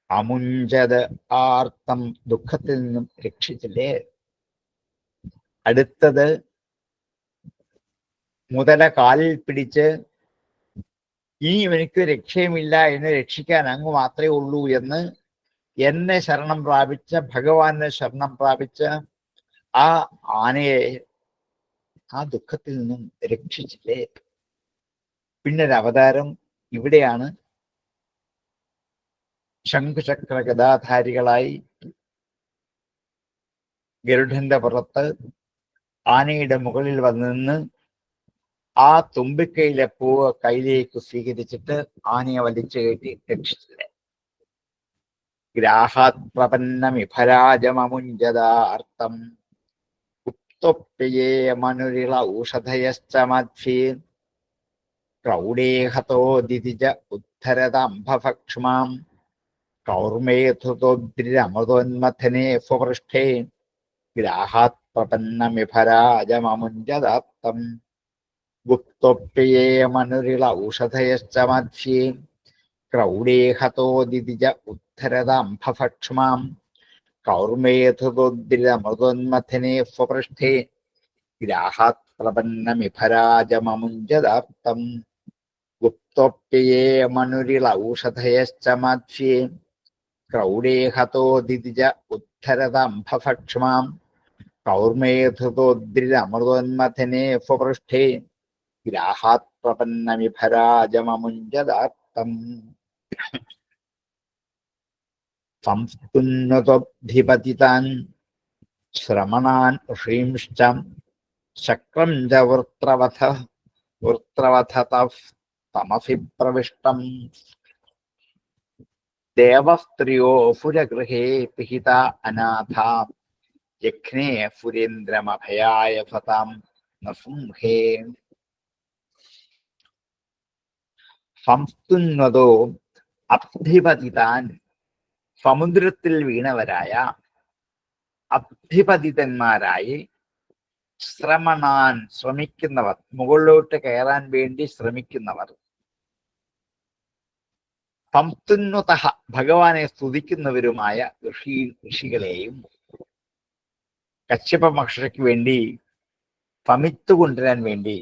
[SPEAKER 2] അമുഞ്ചത് ആർത്തം ദുഃഖത്തിൽ നിന്നും രക്ഷിച്ചില്ലേ. അടുത്തത് മുതല കാലിൽ പിടിച്ച് ഇനി എനിക്ക് രക്ഷയുമില്ല, എന്നെ രക്ഷിക്കാൻ അങ്ങ് മാത്രമേ ഉള്ളൂ എന്ന് എന്നെ ശരണം പ്രാപിച്ച, ഭഗവാനെ ശരണം പ്രാപിച്ച ആ ആനയെ ആ ദുഃഖത്തിൽ നിന്നും രക്ഷിച്ചില്ലേ. പിന്നൊരു അവതാരം ഇവിടെയാണ്. ശംഖുചക്ര ഗദാധാരികളായി ഗരുഡന്റെ പുറത്ത് ആനയുടെ മുകളിൽ വന്നു നിന്ന് ആ തുമ്പിക്കൈയിലെ പൂവ് കയ്യിലേക്ക് സ്വീകരിച്ചിട്ട് ആനയെ വലിച്ചു കയറ്റി രക്ഷിച്ചില്ലേ. ഗ്രാഹാത് പ്രപന്നമിഭരാജമമുഞ്ചദാർത്ഥം ഗുപ്തോപ്യയേ മനുരിള ഔഷധയശ്ച മധ്യേ ക്രൗഡേ ഹതോ ദിതിജ ഉദ്ധരതംഭഭക്ഷ്മാം കൗർമേ ധൃതോദ്രിരമൃതോന്മഥനെ സ്വപൃഷ്ഠേ ഗ്രാഹാത് പ്രപന്നമിഭരാജമമുഞ്ചദാർത്ഥം ഗുപ്തോപ്യയേ മനുരിള ഔഷധയശ്ച മധ്യേ ക്രൗഡേ ഹതോ ദിതിജ ഉദ്ധരതംഭഭക്ഷ്മാം കൗർമേ ധൃതോദ്രിരമൃതോന്മഥനെ സ്വപൃഷ്ഠേ ഗ്രാഹാത് പ്രപന്നമിഭരാജമമുഞ്ചദാർത്ഥം ഗുപ്തോപ്യയേ മനുരിള ഔഷധയശ്ച മധ്യേ ക്രൗഡേ ഹതോ ദിതിജ ഉദ്ധരതംഭഭക്ഷ്മാം കൗർമേ ധൃതോദ്രിരമൃതോന്മഥനെ സ്വപൃഷ്ഠേ ഗ്രാഹാത് പ്രപന്നമിഭരാജമമുഞ്ചദാർത്ഥം സംസ്തുന്നതോദ്ധിപതിതാൻ ശ്രമണാൻ ഋഷീംശ്ച ശക്രം ച വൃത്രവഥ തമസി പ്രവിഷ്ടം. ദേവസ്ത്രീയോ ഫുരഗൃഹേ പിഹിത അനാഥ യജ്ഞേ ഫുരേന്ദ്രമഭയായ ഫതാം നൃംഹേ സംസ്തുന്നതോ അബ്ധിപതിതാൻ സമുദ്രത്തിൽ വീണവരായ അബ്ധിപതിതന്മാരായി ശ്രമണാൻ ശ്രമിക്കുന്നവർ, മുകളിലോട്ട് കയറാൻ വേണ്ടി ശ്രമിക്കുന്നവർ, സംസ്തുന്നത ഭഗവാനെ സ്തുതിക്കുന്നവരുമായ ഋഷികളെയും കശ്യപ മഹർഷിക്ക് വേണ്ടി പമിത്തു കൊണ്ടുവരാൻ വേണ്ടി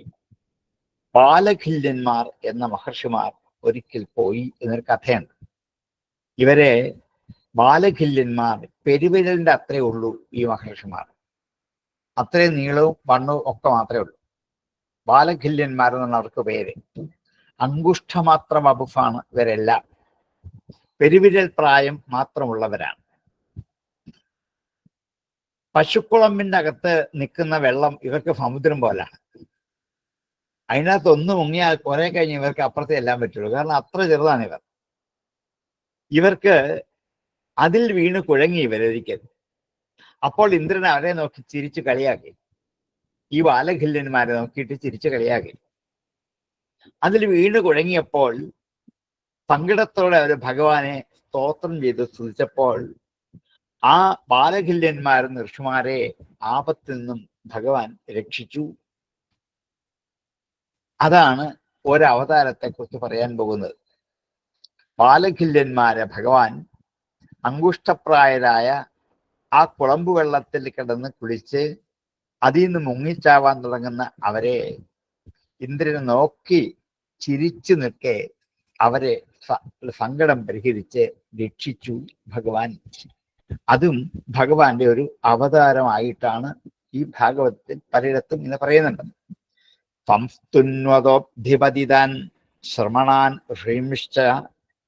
[SPEAKER 2] ബാലഖില്യന്മാർ എന്ന മഹർഷിമാർ ഒരിക്കൽ പോയി എന്നൊരു കഥയുണ്ട്. ഇവരെ ബാലഖില്യന്മാർ, പെരുവിരലിന്റെ അത്രേ ഉള്ളൂ ഈ മഹർഷിമാർ, അത്രയും നീളവും വണ്ണവും ഒക്കെ മാത്രമേ ഉള്ളൂ. ബാലഖില്യന്മാർ എന്നാണ് അവർക്ക് പേര്. അങ്കുഷ്ഠമാത്ര വകുപ്പാണ് ഇവരെല്ലാം. പെരുവിരൽ പ്രായം മാത്രമുള്ളവരാണ്. പശുക്കുളമ്പിന്റെ അകത്ത് നിൽക്കുന്ന വെള്ളം ഇവർക്ക് സമുദ്രം പോലാണ്. അതിനകത്ത് ഒന്ന് മുങ്ങിയാൽ കുറെ കഴിഞ്ഞ് ഇവർക്ക് അപ്പുറത്തെ എല്ലാം പറ്റുള്ളൂ. കാരണം അത്ര ചെറുതാണ് ഇവർ. ഇവർക്ക് അതിൽ വീണ് കുഴങ്ങി ഇവരൊരിക്കൽ. അപ്പോൾ ഇന്ദ്രൻ അവരെ നോക്കി ചിരിച്ചു കളിയാക്കി. ഈ ബാലഖില്യന്മാരെ നോക്കിയിട്ട് ചിരിച്ചു കളിയാക്കി. അതിൽ വീണ് കുഴങ്ങിയപ്പോൾ സങ്കടത്തോടെ അവർ ഭഗവാനെ സ്തോത്രം ചെയ്ത് സ്തുതിച്ചപ്പോൾ ആ ബാലഖില്യന്മാരും ഋഷിമാരെ ആപത്തിൽ നിന്നും ഭഗവാൻ രക്ഷിച്ചു. അതാണ് ഒരവതാരത്തെക്കുറിച്ച് പറയാൻ പോകുന്നത്. ബാലഖില്യന്മാരെ ഭഗവാൻ അങ്കുഷ്ടപ്രായരായ ആ കുളമ്പ് വെള്ളത്തിൽ കിടന്ന് കുളിച്ച് അതിൽ നിന്ന് മുങ്ങിച്ചാവാൻ തുടങ്ങുന്ന അവരെ ഇന്ദ്രനെ നോക്കി ചിരിച്ചു നിൽക്കെ അവരെ സങ്കടം പരിഹരിച്ച് രക്ഷിച്ചു ഭഗവാൻ. അതും ഭഗവാന്റെ ഒരു അവതാരമായിട്ടാണ് ഈ ഭാഗവതത്തിൽ പലയിടത്തും ഇന്ന് പറയുന്നുണ്ട്. സംസ്തുന്വതോബ്ധിപതിതാൻ ശ്രമണാൻ ഹ്രീംശ്ച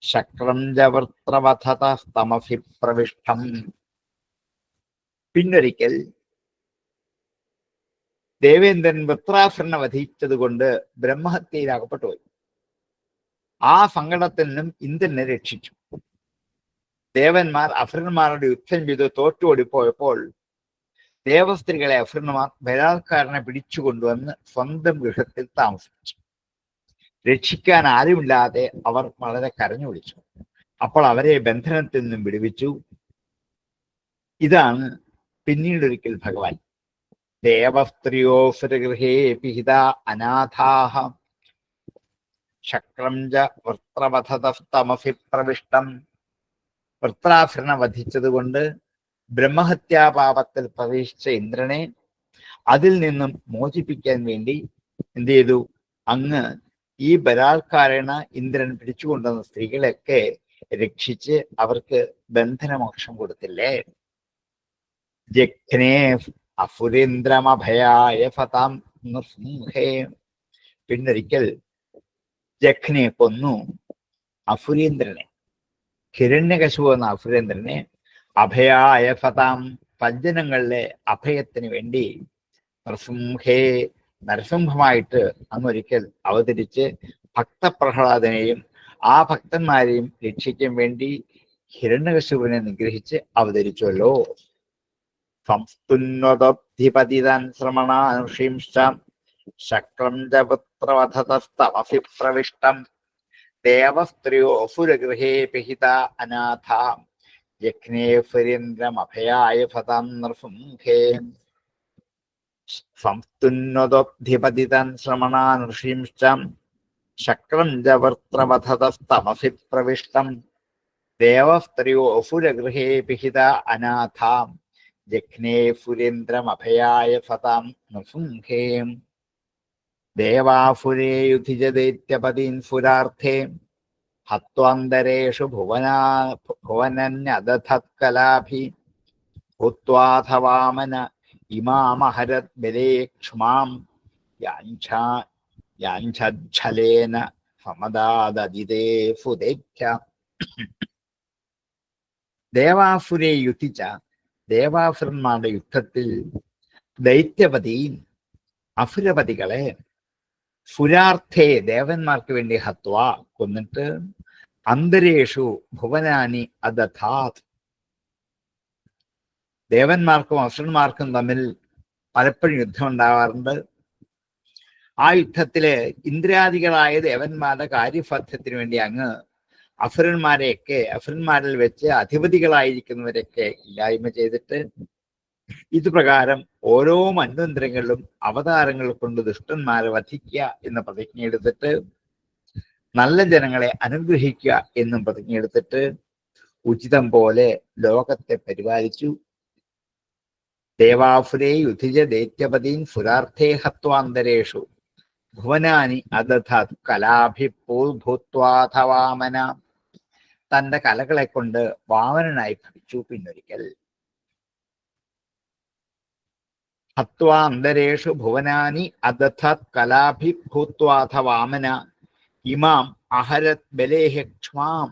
[SPEAKER 2] ശക്രം ജവൃത്രവധതസ്തമഭി പ്രവിഷ്ടം. പിന്നൊരിക്കൽ ദേവേന്ദ്രൻ വൃത്രാസുരനെ വധിച്ചത് കൊണ്ട് ബ്രഹ്മഹത്യയിൽ അകപ്പെട്ടു പോയി. ആ സങ്കടത്തിൽ നിന്നും ഇന്ദ്രനെ രക്ഷിച്ചു. ദേവന്മാർ അസുരന്മാരുടെ യുദ്ധം ചെയ്ത് തോറ്റുഓടിപ്പോയപ്പോൾ ദേവസ്ത്രീകളെ അസുരന്മാർ ബലാത്കാരനെ പിടിച്ചുകൊണ്ടുവന്ന് സ്വന്തം ഗൃഹത്തിൽ താമസിപ്പിച്ചു. രക്ഷിക്കാൻ ആരുമില്ലാതെ അവർ വളരെ കരഞ്ഞു വിളിച്ചു. അപ്പോൾ അവരെ ബന്ധനത്തിൽ നിന്നും വിടുവിച്ചു. ഇതാണ് പിന്നീടൊരിക്കൽ ഭഗവാൻ ദേവസ്ത്രീയോസുരഗൃഹേ പിഹിത അനാഥാഹ ശക്രം ച വൃത്രവധതസ്തമഭി പ്രവിഷ്ടം. വൃത്രാസുരനെ വധിച്ചതുകൊണ്ട് ബ്രഹ്മഹത്യാപാപത്തിൽ പ്രവേശിച്ച ഇന്ദ്രനെ അതിൽ നിന്നും മോചിപ്പിക്കാൻ വേണ്ടി എന്ത് ചെയ്തു? അങ്ങ് ഈ ബലാത്കാരേണ ഇന്ദ്രൻ പിടിച്ചുകൊണ്ടുവന്ന സ്ത്രീകളെയൊക്കെ രക്ഷിച്ച് അവർക്ക് ബന്ധനമോക്ഷം കൊടുത്തില്ലേ? ജഘ്നേ അസുരേന്ദ്രമഭയായ ഫതാം നൃംഹേ. പിന്നൊരിക്കൽ ജഘ്നെ കൊന്നു അസുരേന്ദ്രനെ, ഹിരണ്യകശിപു എന്ന അസുരേന്ദ്രനെ അഭയായ ഫതാം പഞ്ചനങ്ങളിലെ അഭയത്തിന് വേണ്ടി നൃംഹേ നരസിംഹമായിട്ട് അങ്ങൊരിക്കൽ അവതരിച്ച് ഭക്തപ്രഹ്ലാദനെയും ആ ഭക്തന്മാരെയും രക്ഷിക്കാൻ വേണ്ടി ഹിരണ്യകശിപുവിനെ നിഗ്രഹിച്ച് അവതരിച്ചുവല്ലോ. സംസ്തുന്വതോബ്ധിപതിതാൻ ശ്രമണാനുഷീംശ്ച ശക്രം ജപുത്രവധതസ്തമഭി പ്രവിഷ്ടം. ദേവസ്ത്രീയോ അസുരഗൃഹേ പിഹിത അനാഥ യജ്ഞേ സുരേന്ദ്രമഭയായ ഫതാം നൃംഹേ. സംസ്തുന്വതോബ്ധിപതിതാൻ ശ്രമണാനുഷീംശ്ച ശക്രം ജപുത്രവധതസ്തമഭി പ്രവിഷ്ടം. ദേവസ്ത്രീയോ അസുരഗൃഹേ പിഹിത അനാഥ യജ്ഞേ സുരേന്ദ്രമഭയായ ഫതാം നൃംഹേ. ദേവാസുരേ യുധിജദൈത്യപതീൻ സുരാർത്ഥേ ഹത്വാന്തരേഷു ഭുവനന്യദധത്കലാഭി ഭൂത്വാഥവാമന ഇമാമഹരത് ബലേക്ഷ്മാം യാഞ്ചലേന സമദാദതിതേ ഫുദേഭ്യ. ദേവാസുരേ യുധിച്ച ദേവാസുരന്മാരുടെ യുദ്ധത്തിൽ ദൈത്യപതി അസുരപതികളെ സുരാർത്ഥേ ദേവന്മാർക്ക് വേണ്ടി ഹത്വ കൊന്നിട്ട് അന്തരേഷു ഭുവനാനി അദധാത്. ദേവന്മാർക്കും അസുരന്മാർക്കും തമ്മിൽ പലപ്പോഴും യുദ്ധം ഉണ്ടാവാറുണ്ട്. ആ യുദ്ധത്തില് ഇന്ദ്രാദികളായ ദേവന്മാരുടെ കാര്യസാധ്യത്തിന് വേണ്ടി അങ്ങ് അസുരന്മാരിൽ വെച്ച് അധിപതികളായിരിക്കുന്നവരൊക്കെ ഇല്ലായ്മ ചെയ്തിട്ട് ഇത് പ്രകാരം ഓരോ മന്വന്തരങ്ങളിലും അവതാരങ്ങൾ കൊണ്ട് ദുഷ്ടന്മാരെ വധിക്കുക എന്ന പ്രതിജ്ഞ എടുത്തിട്ട് നല്ല ജനങ്ങളെ അനുഗ്രഹിക്കുക എന്നും പ്രതിജ്ഞ എടുത്തിട്ട് ഉചിതം പോലെ ലോകത്തെ പരിപാലിച്ചു. ദേവാസുരേ യുധിജ ദൈത്യപതീൻ സുരാർത്ഥേ ഹത്വാന്തരേഷു ഭുവനാനി അദധാത് കലാഭിഭൂത്വാഥ വാമന. തന്റെ കലകളെ കൊണ്ട് വാമനനായി ഭവിച്ചു. പിന്നൊരിക്കൽ ഹത്വാന്തരേഷു ഭുവനാനി അദധാത് കലാഭിഭൂത്വാഥ വാമന ഇമാം അഹരത് ബലേഹ ക്ഷ്മാം.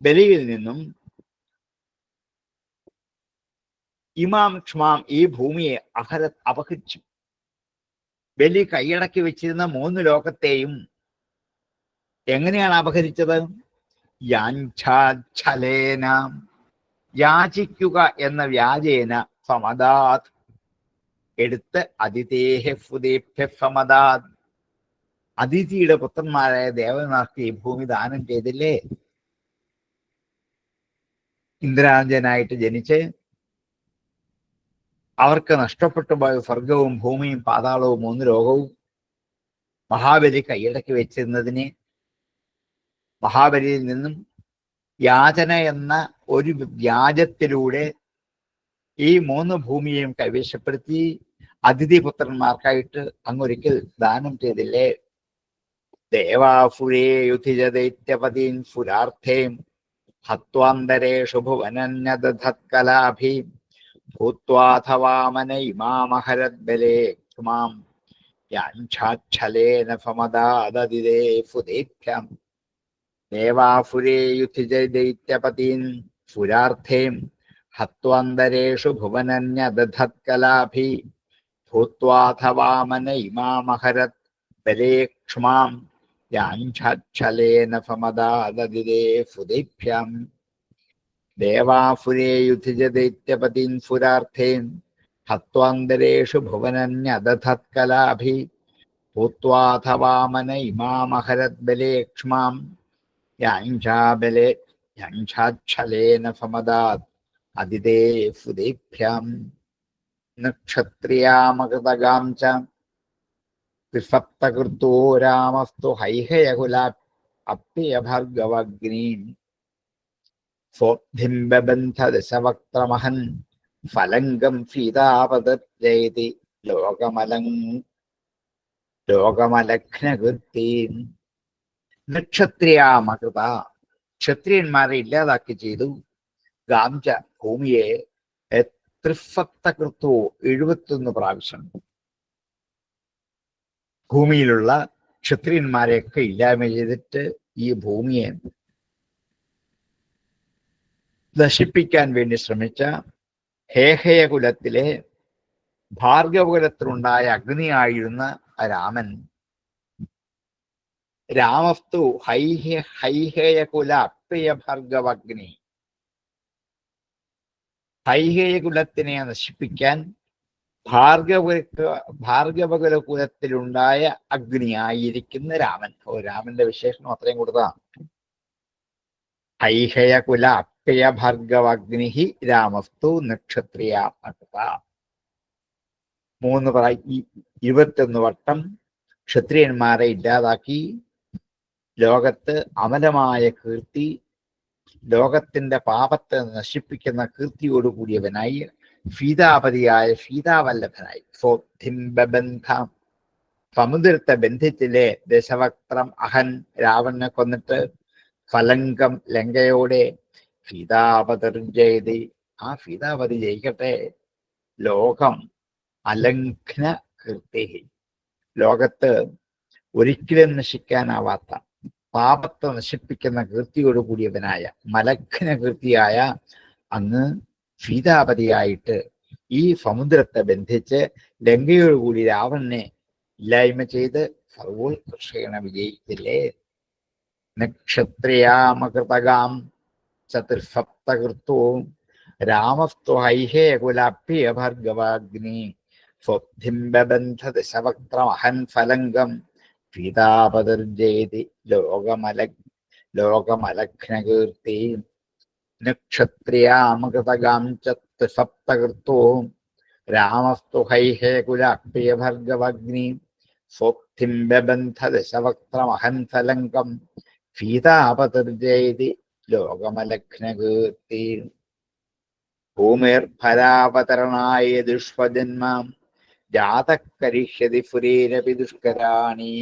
[SPEAKER 2] ബലിയിൽ നിന്നും ഇമാം ക്ഷ്മാം ഈ ഭൂമിയെ അഹരത് അപഹരിച്ചു. ബലി കൈയടക്കി വെച്ചിരുന്ന 3 ലോകത്തെയും എങ്ങനെയാണ് അപഹരിച്ചത്? യാഞ്ഛാച്ഛലേന, യാചിക്കുക എന്ന വ്യാജേന, സമദാത് എടുത്ത് അതിഥേഹ ഫുദേഭ്യ സമദാത്. അതിഥിയുടെ പുത്രന്മാരായ ദേവന്മാർക്ക് ഈ ഭൂമി ദാനം ചെയ്തില്ലേ? ഇന്ദ്രാഞ്ജനായിട്ട് ജനിച്ച് അവർക്ക് നഷ്ടപ്പെട്ടു പോയ സ്വർഗവും ഭൂമിയും പാതാളവും 3 ലോകവും മഹാബലി കൈയടക്കി വെച്ചിരുന്നതിനെ മഹാബലിയിൽ നിന്നും യാചന എന്ന ഒരു വ്യാജത്തിലൂടെ ഈ 3 ഭൂമിയെയും കൈവശപ്പെടുത്തി അതിഥി പുത്രന്മാർക്കായിട്ട് അങ്ങൊരിക്കൽ ദാനം ചെയ്തില്ലേ? ദേവാസുരേ യുധിജ ദൈത്യപതീൻ സുരാർത്ഥേം ഹത്വാന്തരേഷു ഭുവനന്യദധത്കലാഭി ഭൂത്വാഥ വാമന ഇമാമഹരത് ബലേ ക്ഷ്മാം യാഞ്ഛാച്ഛലേന സമദാദദിദേ ഫുദേഭ്യം. ദേവാസുരേ യുധിജ ദൈത്യപതീൻ സുരാർത്ഥേം ഹത്വാന്തരേഷു ഭുവനന്യദധത്കലാഭി ഭൂത്വാഥ വാമന ഇമാമഹരത് ബലേ ക്ഷ്മാം യാഞ്ഛാച്ഛലേന സമദാദദിദേ ഫുദേഭ്യം. ദേവാസുരേ യുധിജ ദൈത്യപതീൻ സുരാർത്ഥേൻ ഹത്വാന്തരേഷു ഭുവനന്യദധത്കലാഭി ഭൂത്വാഥ വാമന ഇമാമഹരത് ബലേ ക്ഷ്മാം യാഞ്ഛാച്ഛലേന സമദാത് അതിദേ ഫുദേഭ്യം. നക്ഷത്രിയാമകൃതഗാം ച ത്രിസപ്തകൃതോ രാമസ്തു ഹൈഹയകുലാ അപ്യഭർഗവഗ്നീൻ സ്വോദ്ധിംബന്ധ ദശവക്ത്രമഹൻ ഫലംഗം സീതാപതർജയതി ലോകമലഘ്നകീർത്തീൻ. നക്ഷത്രിയാമകൃത, ക്ഷത്രിയന്മാരെ ഇല്ലാതാക്കി ചെയ്തു. ഗാംജ, ഭൂമിയെ ത്രിസപ്തകൃത്തോ 71 പ്രാവശ്യം ഭൂമിയിലുള്ള ക്ഷത്രിയന്മാരെയൊക്കെ ഇല്ലായ്മ ചെയ്തിട്ട് ഈ ഭൂമിയെ നശിപ്പിക്കാൻ വേണ്ടി ശ്രമിച്ച ഹേഹയകുലത്തിലെ ഭാർഗവകുലത്തിലുണ്ടായ അഗ്നിയായിരുന്ന രാമൻ രാമസ്തു ഹൈഹയകുല അപ്രിയ ഭാർഗവഗ്നി. ഹൈഹയകുലത്തിനെ നശിപ്പിക്കാൻ ഭാർഗവകുല കുലത്തിലുണ്ടായ അഗ്നിയായിരിക്കുന്ന രാമൻ. രാമന്റെ വിശേഷണം അത്രയും കൊടുത്തതാണ്. ഹൈഹയകുല അപ്രിയ ഭാർഗവഗ്നി രാമസ്തു നക്ഷത്രിയാത്മകത. 21 വട്ടം ക്ഷത്രിയന്മാരെ ഇല്ലാതാക്കി ലോകത്ത് അമലമായ കീർത്തി, ലോകത്തിന്റെ പാപത്തെ നശിപ്പിക്കുന്ന കീർത്തിയോടുകൂടിയവനായി സീതാപതിയായ സീതാവല്ലഭനായി. സ്വോദ്ധിംബന്ധം, സമുദ്രത്തെ ബന്ധിച്ചിലെ ദശവക്ത്രം അഹൻ, രാവണനെ കൊന്നിട്ട് ഫലങ്കം, ലങ്കയോടെ സീതാപതിർജയതി, ആ സീതാപതി ജയിക്കട്ടെ. ലോകം അലംഘ്ന കീർത്തി, ലോകത്ത് ഒരിക്കലും നശിക്കാനാവാത്ത പാപത്തെ നശിപ്പിക്കുന്ന കീർത്തിയോട് കൂടിയവനായ മലഘ്ന കീർത്തിയായ അങ്ങ് സീതാപതിയായിട്ട് ഈ സമുദ്രത്തെ ബന്ധിച്ച് ലങ്കയോടുകൂടി രാവണനെ ഇല്ലായ്മ ചെയ്ത് സർവോത്കർഷേണ വിജയിച്ചില്ലേ? നക്ഷത്രിയാമകൃതകാം ചതുർസപ്തകൃത്തോ രാമസ്തു ഹൈഹേ കുലാപ്യ ഭാർഗവാഗ്നി സ്വബ്ധിംബന്ധദശവക്ത്രമഹൻ ഫലംഗം പീതാപതിർജേതി ലോകമലഘ്നകീർത്തി നക്ഷത്രിയാമകൃതകാം ചതുർസപ്തകൃത്തോ രാമസ്തു ഹൈഹേ കുലാപ്യ ഭാർഗവാഗ്നി സ്വബ്ധിംബന്ധദശവക്ത്രമഹൻ ഫലംഗം പീതാപതിർജേതി ലോകമലഘ്നകീർത്തി ഭൂമിർഫലാവതരണായ ദുഷ്പജന്മാം ജാതകരിഷ്യതി പുരീരപി ദുഷ്കരാണി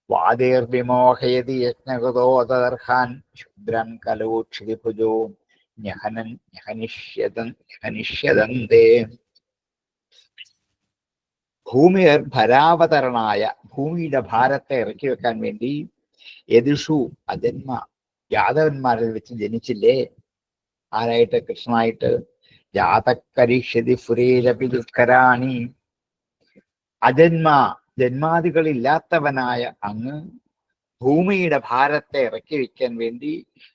[SPEAKER 2] വാദേർവിമോഹയതി യജ്ഞകൃതോദർഹാൻ ശുദ്രൻ കലോക്ഷിതിഭുജോ ജ്ഞഹനിഷ്യതന്തേ ഭൂമിർഫലാവതരണായ ഭൂമിയുടെ ഭാരത്തെ ഇറക്കി വെക്കാൻ വേണ്ടി യദുഷു അജന്മ യാദവന്മാരിൽ വെച്ച് ജനിച്ചില്ലേ? ആരായിട്ട്? കൃഷ്ണനായിട്ട്. ജാതകരിഷ്യതി പുരീരപി ദുഷ്കരാണി ജന്മാദികളില്ലാത്തവനായ അങ്ങ് ഭൂമിയുടെ ഭാരത്തെ ഇറക്കി വയ്ക്കാൻ വേണ്ടി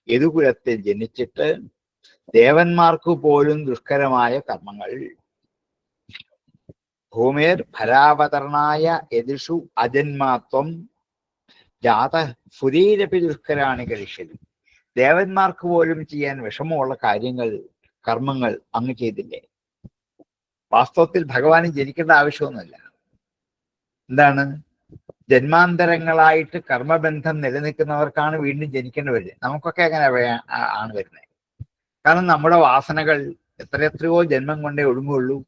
[SPEAKER 2] യദുകുലത്തിൽ ജനിച്ചിട്ട് ദേവന്മാർക്ക് പോലും ദുഷ്കരമായ കർമ്മങ്ങൾ. ഭൂമിർ ഫലാവതരണായ യദുഷു അജന്മാത്വം ജാത പുരീരപി ദുഷ്കരാണി കരിഷ്യതി. ദേവന്മാർക്ക് പോലും ചെയ്യാൻ വിഷമമുള്ള കാര്യങ്ങൾ, കർമ്മങ്ങൾ അങ്ങ് ചെയ്തില്ലേ? വാസ്തവത്തിൽ ഭഗവാന് ജനിക്കേണ്ട ആവശ്യമൊന്നുമില്ല. എന്താണ്? ജന്മാന്തരങ്ങളായിട്ട് കർമ്മബന്ധം നിലനിൽക്കുന്നവർക്കാണ് വീണ്ടും ജനിക്കേണ്ടി വരുന്നത്. നമുക്കൊക്കെ അങ്ങനെ ആണ് വരുന്നത്. കാരണം നമ്മുടെ വാസനകൾ എത്രയോ ജന്മം കൊണ്ടേ ഒഴുങ്ങുള്ളൂ.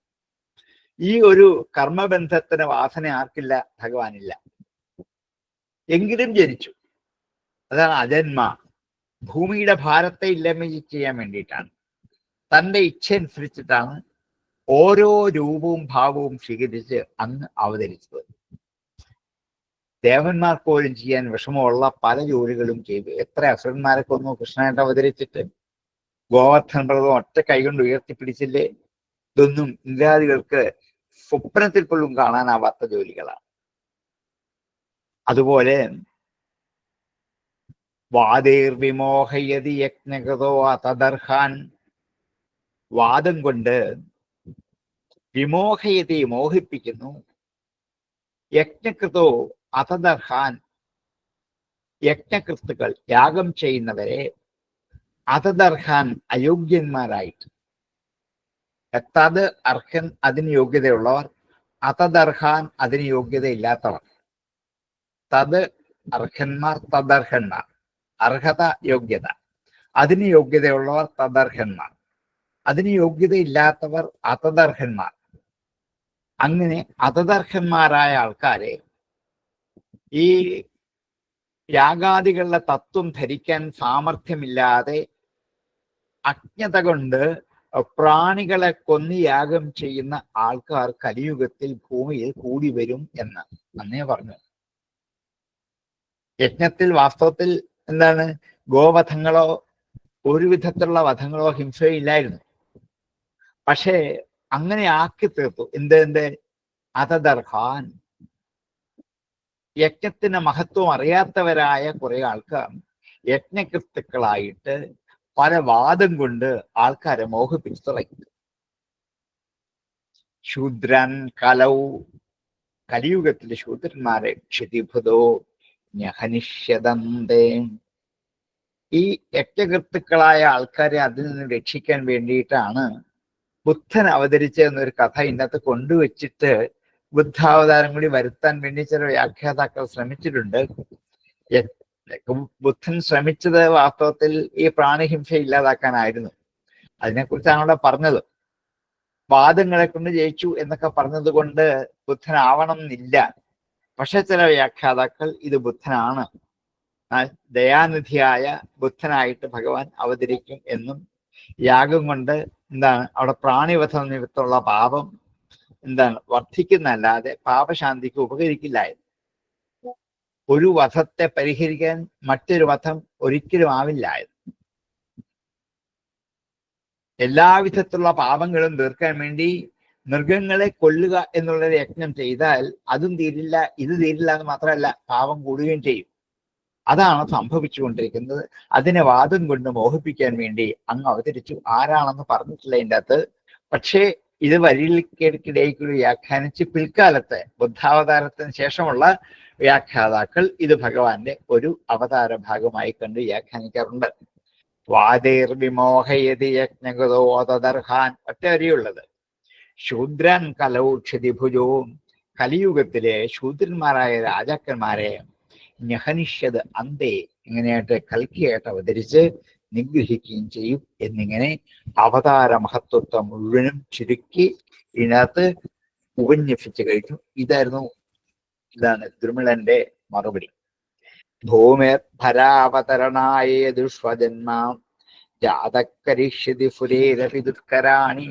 [SPEAKER 2] ഈ ഒരു കർമ്മബന്ധത്തിന് വാസന ആർക്കില്ല? ഭഗവാനില്ല. എങ്കിലും ജനിച്ചു. അതാണ് അജന്മ. ഭൂമിയുടെ ഭാരത്തെ ഇല്ലായ്മ ചെയ്യാൻ വേണ്ടിയിട്ടാണ്, തൻ്റെ ഇച്ഛ അനുസരിച്ചിട്ടാണ് ഓരോ രൂപവും ഭാവവും സ്വീകരിച്ച് അങ്ങ് അവതരിച്ചത്. ദേവന്മാർക്ക് പോലും ചെയ്യാൻ വിഷമമുള്ള പല ജോലികളും ചെയ്തു. എത്ര അസുരന്മാരെ കൊന്നു കൃഷ്ണനായിട്ട് അവതരിച്ചിട്ട്. ഗോവർദ്ധന പർവ്വതം ഒറ്റ കൈകൊണ്ട് ഉയർത്തിപ്പിടിച്ചില്ലേ? ഇതൊന്നും ഇന്ദ്രാദികൾക്ക് സ്വപ്നത്തിൽ പോലും കാണാനാവാത്ത ജോലികളാണ്. അതുപോലെ വാദേർവിമോഹയതി യജ്ഞകൃതോ അതദർഹാൻ, വാദം കൊണ്ട് വിമോഹയതി മോഹിപ്പിക്കുന്നു, യജ്ഞകൃതോ അതദർഹാൻ യജ്ഞകൃത്തുക്കൾ യാഗം ചെയ്യുന്നവരെ അതദർഹാൻ അയോഗ്യന്മാരായിട്ട്. തത് അർഹൻ അതിന് യോഗ്യതയുള്ളവർ, അതദർഹാൻ അതിന് യോഗ്യതയില്ലാത്തവർ. തത് അർഹന്മാർ, തദർഹന്മാർ. അർഹത, യോഗ്യത. അതിന് യോഗ്യതയുള്ളവർ തദർഹന്മാർ, അതിന് യോഗ്യതയില്ലാത്തവർ അതദർഹന്മാർ. അങ്ങനെ അതദർഹന്മാരായ ആൾക്കാരെ ഈ യാഗാദികളുടെ തത്വം ധരിക്കാൻ സാമർഥ്യമില്ലാതെ അജ്ഞത കൊണ്ട് പ്രാണികളെ കൊന്ന് യാഗം ചെയ്യുന്ന ആൾക്കാർ കലിയുഗത്തിൽ ഭൂമിയിൽ കൂടി വരും എന്ന് അന്നേ പറഞ്ഞു. യജ്ഞത്തിൽ വാസ്തവത്തിൽ എന്താണ്? ഗോവധങ്ങളോ ഒരു വിധത്തിലുള്ള വധങ്ങളോ ഹിംസയോ ഇല്ലായിരുന്നു. പക്ഷേ അങ്ങനെ ആക്കി തീർത്തു. എന്ത് അതദർഹാൻ. യജ്ഞത്തിന് മഹത്വം അറിയാത്തവരായ കുറെ ആൾക്കാർ യജ്ഞകൃത്തുക്കളായിട്ട് പല വാദം കൊണ്ട് ആൾക്കാരെ മോഹിപ്പിച്ചു തുടങ്ങി. ശൂദ്രൻ കലൗ, കലിയുഗത്തിലെ ശൂദ്രന്മാരെ ക്ഷിതിഭുതോ ജ്ഞഹനിഷ്യതന്തേ. ഈ യജ്ഞകൃത്തുക്കളായ ആൾക്കാരെ അതിൽ നിന്ന് രക്ഷിക്കാൻ വേണ്ടിയിട്ടാണ് ബുദ്ധൻ അവതരിച്ചെന്നൊരു കഥ ഇതിനകത്ത് കൊണ്ടുവച്ചിട്ട് ബുദ്ധാവതാരം കൂടി വരുത്താൻ വേണ്ടി ചില വ്യാഖ്യാതാക്കൾ ശ്രമിച്ചിട്ടുണ്ട്. ബുദ്ധൻ ശ്രമിച്ചത് വാസ്തവത്തിൽ ഈ പ്രാണിഹിംസ ഇല്ലാതാക്കാനായിരുന്നു. അതിനെക്കുറിച്ചാണ് അവിടെ പറഞ്ഞത്. വാദങ്ങളെ കൊണ്ട് ജയിച്ചു എന്നൊക്കെ പറഞ്ഞത് കൊണ്ട് ബുദ്ധനാവണം എന്നില്ല. പക്ഷെ ചില വ്യാഖ്യാതാക്കൾ ഇത് ബുദ്ധനാണ്, ദയാനിധിയായ ബുദ്ധനായിട്ട് ഭഗവാൻ അവതരിക്കും എന്നും, യാഗം കൊണ്ട് എന്താണ് അവിടെ പ്രാണിവധ നിമിത്തമുള്ള പാപം വർദ്ധിക്കുന്നല്ലാതെ പാപശാന്തിക്ക് ഉപകരിക്കില്ലായിരുന്നു. ഒരു വധത്തെ പരിഹരിക്കാൻ മറ്റൊരു വധം ഒരിക്കലും ആവില്ലായിരുന്നു. എല്ലാവിധത്തിലുള്ള പാപങ്ങളും തീർക്കാൻ വേണ്ടി മൃഗങ്ങളെ കൊല്ലുക എന്നുള്ളൊരു യജ്ഞം ചെയ്താൽ അതും തീരില്ല, ഇത് തീരില്ല എന്ന് മാത്രമല്ല പാപം കൂടുകയും ചെയ്യും. അതാണ് സംഭവിച്ചുകൊണ്ടിരിക്കുന്നത്. അതിനെ വാദം കൊണ്ട് മോഹിപ്പിക്കാൻ വേണ്ടി അങ്ങ് അവതരിച്ചു. ആരാണെന്ന് പറഞ്ഞിട്ടില്ല ഇതിൻ്റെ അകത്ത്. പക്ഷേ ഇത് വരികൾക്കിടയ്ക്ക് വ്യാഖ്യാനിച്ച് പിൽക്കാലത്ത് ബുദ്ധാവതാരത്തിന് ശേഷമുള്ള വ്യാഖ്യാതാക്കൾ ഇത് ഭഗവാന്റെ ഒരു അവതാര ഭാഗമായി കണ്ട് വ്യാഖ്യാനിക്കാറുണ്ട്. വാദേർ വിമോഹയതി യജ്ഞഗതോദർഹാൻ, ഒറ്റ വരിയുള്ളത്. ശൂദ്രാൻ കലൗക്ഷതി ഭുജവും, കലിയുഗത്തിലെ ശൂദ്രന്മാരായ രാജാക്കന്മാരെ ഞഹനിഷ്യത് അന്തേ ഇങ്ങനെയായിട്ട് കൽക്കിയായിട്ട് അവതരിച്ച് നിഗ്രഹിക്കുകയും ചെയ്യും എന്നിങ്ങനെ അവതാര മഹത്വത്തെ മുഴുവനും ചുരുക്കി ഇതിനകത്ത് ഉപന്യസിച്ചു കഴിഞ്ഞു. ഇതാണ് ദുർമിളന്റെ മറുപടി. ഭൂമേർ ഭരാവതരണായ ദുഷ്വജന്മാം ജാതകരിഷ്യതി ഫുരേരപി ദുഷ്കരാണി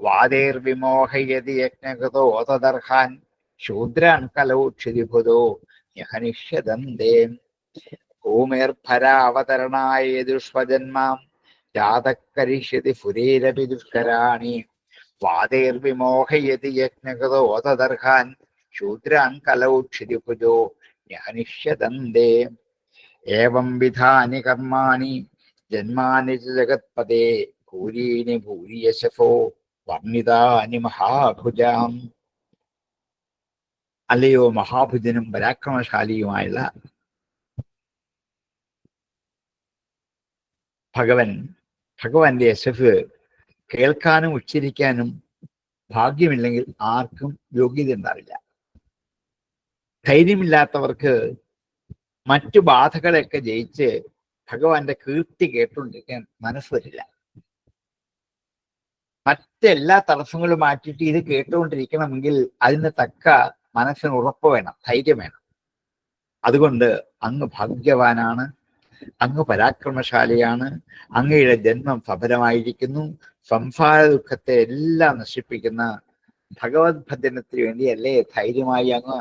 [SPEAKER 2] വാദേർ വിമോഹയതി യജ്ഞഗതോ തദർഹാൻ ശൂദ്രാൻ കലൗക്ഷതി ഭുതോ യഹനിഷ്യദന്തേ. ഭൂമേർ ഭരാവതരണായ ദുഷ്വജന്മാം ജാതകരിഷ്യതി ഫുരേരപി ദുഷ്കരാണി വാദേർ വിമോഹയതി യജ്ഞഗതോ തദർഹാൻ ശൂദ്രാൻ കലൗക്ഷതി ഭുജോ യഹനിഷ്യദന്തേ. ഏവം വിധാനി കർമാണി ജന്മാനി ജഗത്പദേ ഭൂരീനി ഭൂരിയശഫോ വർണ്ണിതാനി മഹാഭുജാം. അല്ലയോ മഹാഭുജനും പരാക്രമശാലിയുമായുള്ള ഭഗവാന്റെ യശഫ് കേൾക്കാനും ഉച്ചരിക്കാനും ഭാഗ്യമില്ലെങ്കിൽ ആർക്കും യോഗ്യത ഉണ്ടാവില്ല. ധൈര്യമില്ലാത്തവർക്ക് മറ്റു ബാധകളെയൊക്കെ ജയിച്ച് ഭഗവാന്റെ കീർത്തി കേട്ടുകൊണ്ടിരിക്കാൻ മനസ്സ് വരില്ല. മറ്റെല്ലാ തടസ്സങ്ങളും മാറ്റിയിട്ട് ഇത് കേട്ടുകൊണ്ടിരിക്കണമെങ്കിൽ അതിന് തക്ക മനസ്സിന് ഉറപ്പ് വേണം, ധൈര്യം വേണം. അതുകൊണ്ട് അങ്ങ് ഭാഗ്യവാനാണ്, അങ്ങ് പരാക്രമശാലിയാണ്, അങ്ങയുടെ ജന്മം സഫലമായിരിക്കുന്നു. സംസാര ദുഃഖത്തെ എല്ലാം നശിപ്പിക്കുന്ന ഭഗവത് ഭജനത്തിന് വേണ്ടിയല്ലേ ധൈര്യമായി അങ്ങ്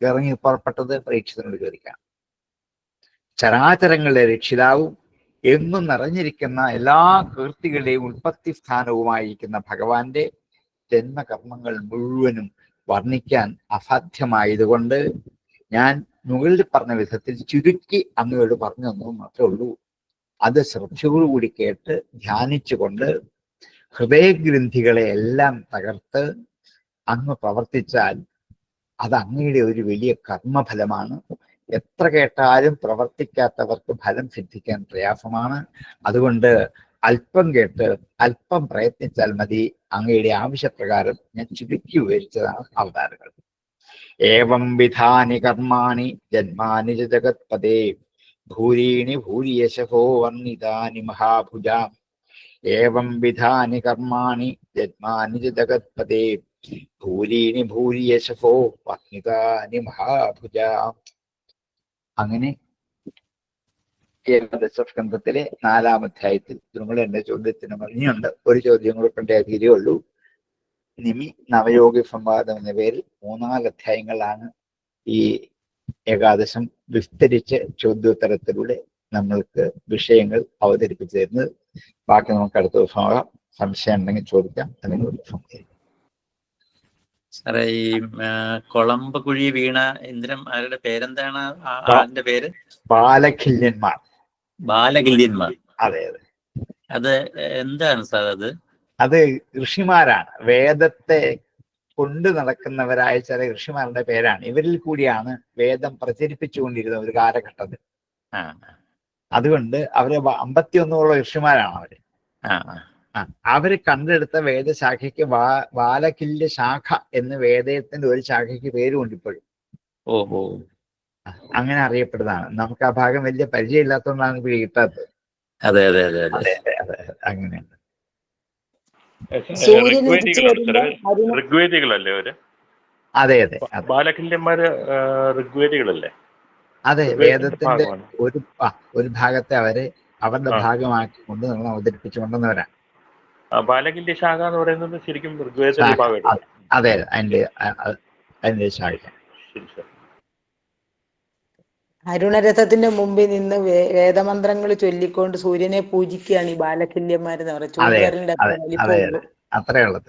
[SPEAKER 2] ഇറങ്ങി പുറപ്പെട്ടത്? പരീക്ഷത്തിനോട് ചോദിക്കാം. ചരാചരങ്ങളുടെ രക്ഷിതാവും എന്നും നിറഞ്ഞിരിക്കുന്ന എല്ലാ കീർത്തികളുടെയും ഉൽപ്പത്തി സ്ഥാനവുമായിരിക്കുന്ന ഭഗവാന്റെ ജന്മകർമ്മങ്ങൾ മുഴുവനും വർണ്ണിക്കാൻ അസാധ്യമായതുകൊണ്ട് ഞാൻ മുകളിൽ പറഞ്ഞ വിധത്തിൽ ചുരുക്കി അങ്ങയോട് പറഞ്ഞു തന്നു മാത്രമേ ഉള്ളൂ. അത് ശ്രദ്ധയോടുകൂടി കേട്ട് ധ്യാനിച്ചുകൊണ്ട് ഹൃദയഗ്രന്ഥികളെ എല്ലാം തകർത്ത് അങ്ങ് പ്രവർത്തിച്ചാൽ അത് അങ്ങയുടെ ഒരു വലിയ കർമ്മഫലമാണ്. എത്ര കേട്ടാലും പ്രവർത്തിക്കാത്തവർക്ക് ഫലം സിദ്ധിക്കാൻ പ്രയാസമാണ്. അതുകൊണ്ട് അല്പം കേട്ട് അല്പം പ്രയത്നിച്ചാൽ മതി. അങ്ങയുടെ ആവശ്യപ്രകാരം ഞാൻ ചുരുക്കി വിവരിച്ചതാണ് അവതാരങ്ങൾ. ഏവം വിധാനി കർമാണി ജന്മാനി ജഗത്പദേ ഭൂരീണി ഭൂരിയശഫോ വർണ്ണിതാനി മഹാഭുജാം. ഏവം വിധാനി കർമാണി ജന്മാനി ജഗത്പദേ ഭൂരീണി ഭൂരിയശഫോ വർണ്ണിതാനി മഹാഭുജാം. അങ്ങനെ ഏകാദശസ്കന്ധത്തിലെ 4-ാം അധ്യായത്തിൽ നിങ്ങൾ എന്റെ ചോദ്യത്തിന് ഇനിയുണ്ട് ഒരു ചോദ്യം കൂടെ കൊണ്ടേ തീരെയുള്ളൂ. നിമി നവയോഗി സംവാദം എന്ന പേരിൽ 3-4 അധ്യായങ്ങളാണ് ഈ ഏകാദശം വിസ്തരിച്ച് ചോദ്യോത്തരത്തിലൂടെ നമ്മൾക്ക് വിഷയങ്ങൾ അവതരിപ്പിച്ചു തരുന്നത്. ബാക്കി നമുക്ക് അടുത്ത ദിവസം ആകാം. സംശയം ഉണ്ടെങ്കിൽ ചോദിക്കാം, അല്ലെങ്കിൽ സംശയം.
[SPEAKER 4] സാറേ, ഈ കൊളമ്പകുഴി വീണ ഇന്ദ്രൻ ആരുടെ പേരെന്താണ്? ആളിന്റെ പേര്
[SPEAKER 2] ബാലഖില്യന്മാർ.
[SPEAKER 4] ബാലകില്യന്മാർ.
[SPEAKER 2] അതെ അതെ.
[SPEAKER 4] അത് എന്താണ് സാർ? അത്
[SPEAKER 2] ഋഷിമാരാണ്. വേദത്തെ കൊണ്ടു നടക്കുന്നവരായ ചില ഋഷിമാരുടെ പേരാണ്. ഇവരിൽ കൂടിയാണ് വേദം പ്രചരിപ്പിച്ചുകൊണ്ടിരുന്ന ഒരു കാലഘട്ടത്തിൽ. അതുകൊണ്ട് അവര് 51 ഋഷിമാരാണ് അവര്. അവര് കണ്ടെടുത്ത വേദശാഖയ്ക്ക് ബാലകില്യ ശാഖ എന്ന് വേദത്തിന്റെ ഒരു ശാഖയ്ക്ക് പേരുണ്ട് ഇപ്പോഴും.
[SPEAKER 4] ഓഹോ,
[SPEAKER 2] അങ്ങനെ അറിയപ്പെടുന്നതാണ്. നമുക്ക് ആ ഭാഗം വലിയ പരിചയമില്ലാത്തതുകൊണ്ടാണ് ഇപ്പോൾ കിട്ടാത്തത്.
[SPEAKER 4] അതെ അതെ അതെ
[SPEAKER 2] അതെ അതെ, അങ്ങനെയാണ്.
[SPEAKER 5] ഋഗ്വേദികളല്ലേ അവര്?
[SPEAKER 2] അതെ അതെ,
[SPEAKER 5] ബാലകില്യന്മാര് ഋഗ്വേദികളല്ലേ?
[SPEAKER 2] അതെ, വേദത്തിന്റെ ഒരു ഭാഗത്തെ അവര് അവരുടെ ഭാഗമാക്കിക്കൊണ്ട് നമ്മൾ അവതരിപ്പിച്ചുകൊണ്ടുവന്നവരാണ്.
[SPEAKER 5] ബാലകില്യ ശാഖ എന്ന് പറയുന്നത് ശരിക്കും ഋഗ്വേദ വിഭാഗം.
[SPEAKER 2] അതെ, അതിന്റെ ശാഖ.
[SPEAKER 6] അരുണരഥത്തിന്റെ മുമ്പിൽ നിന്ന് വേദമന്ത്രങ്ങൾ ചൊല്ലിക്കൊണ്ട് സൂര്യനെ പൂജിക്കുകയാണ് ഈ ബാലകില്യന്മാരെന്ന് പറയുന്നത്.
[SPEAKER 2] അത്രേ ഉള്ളൂ.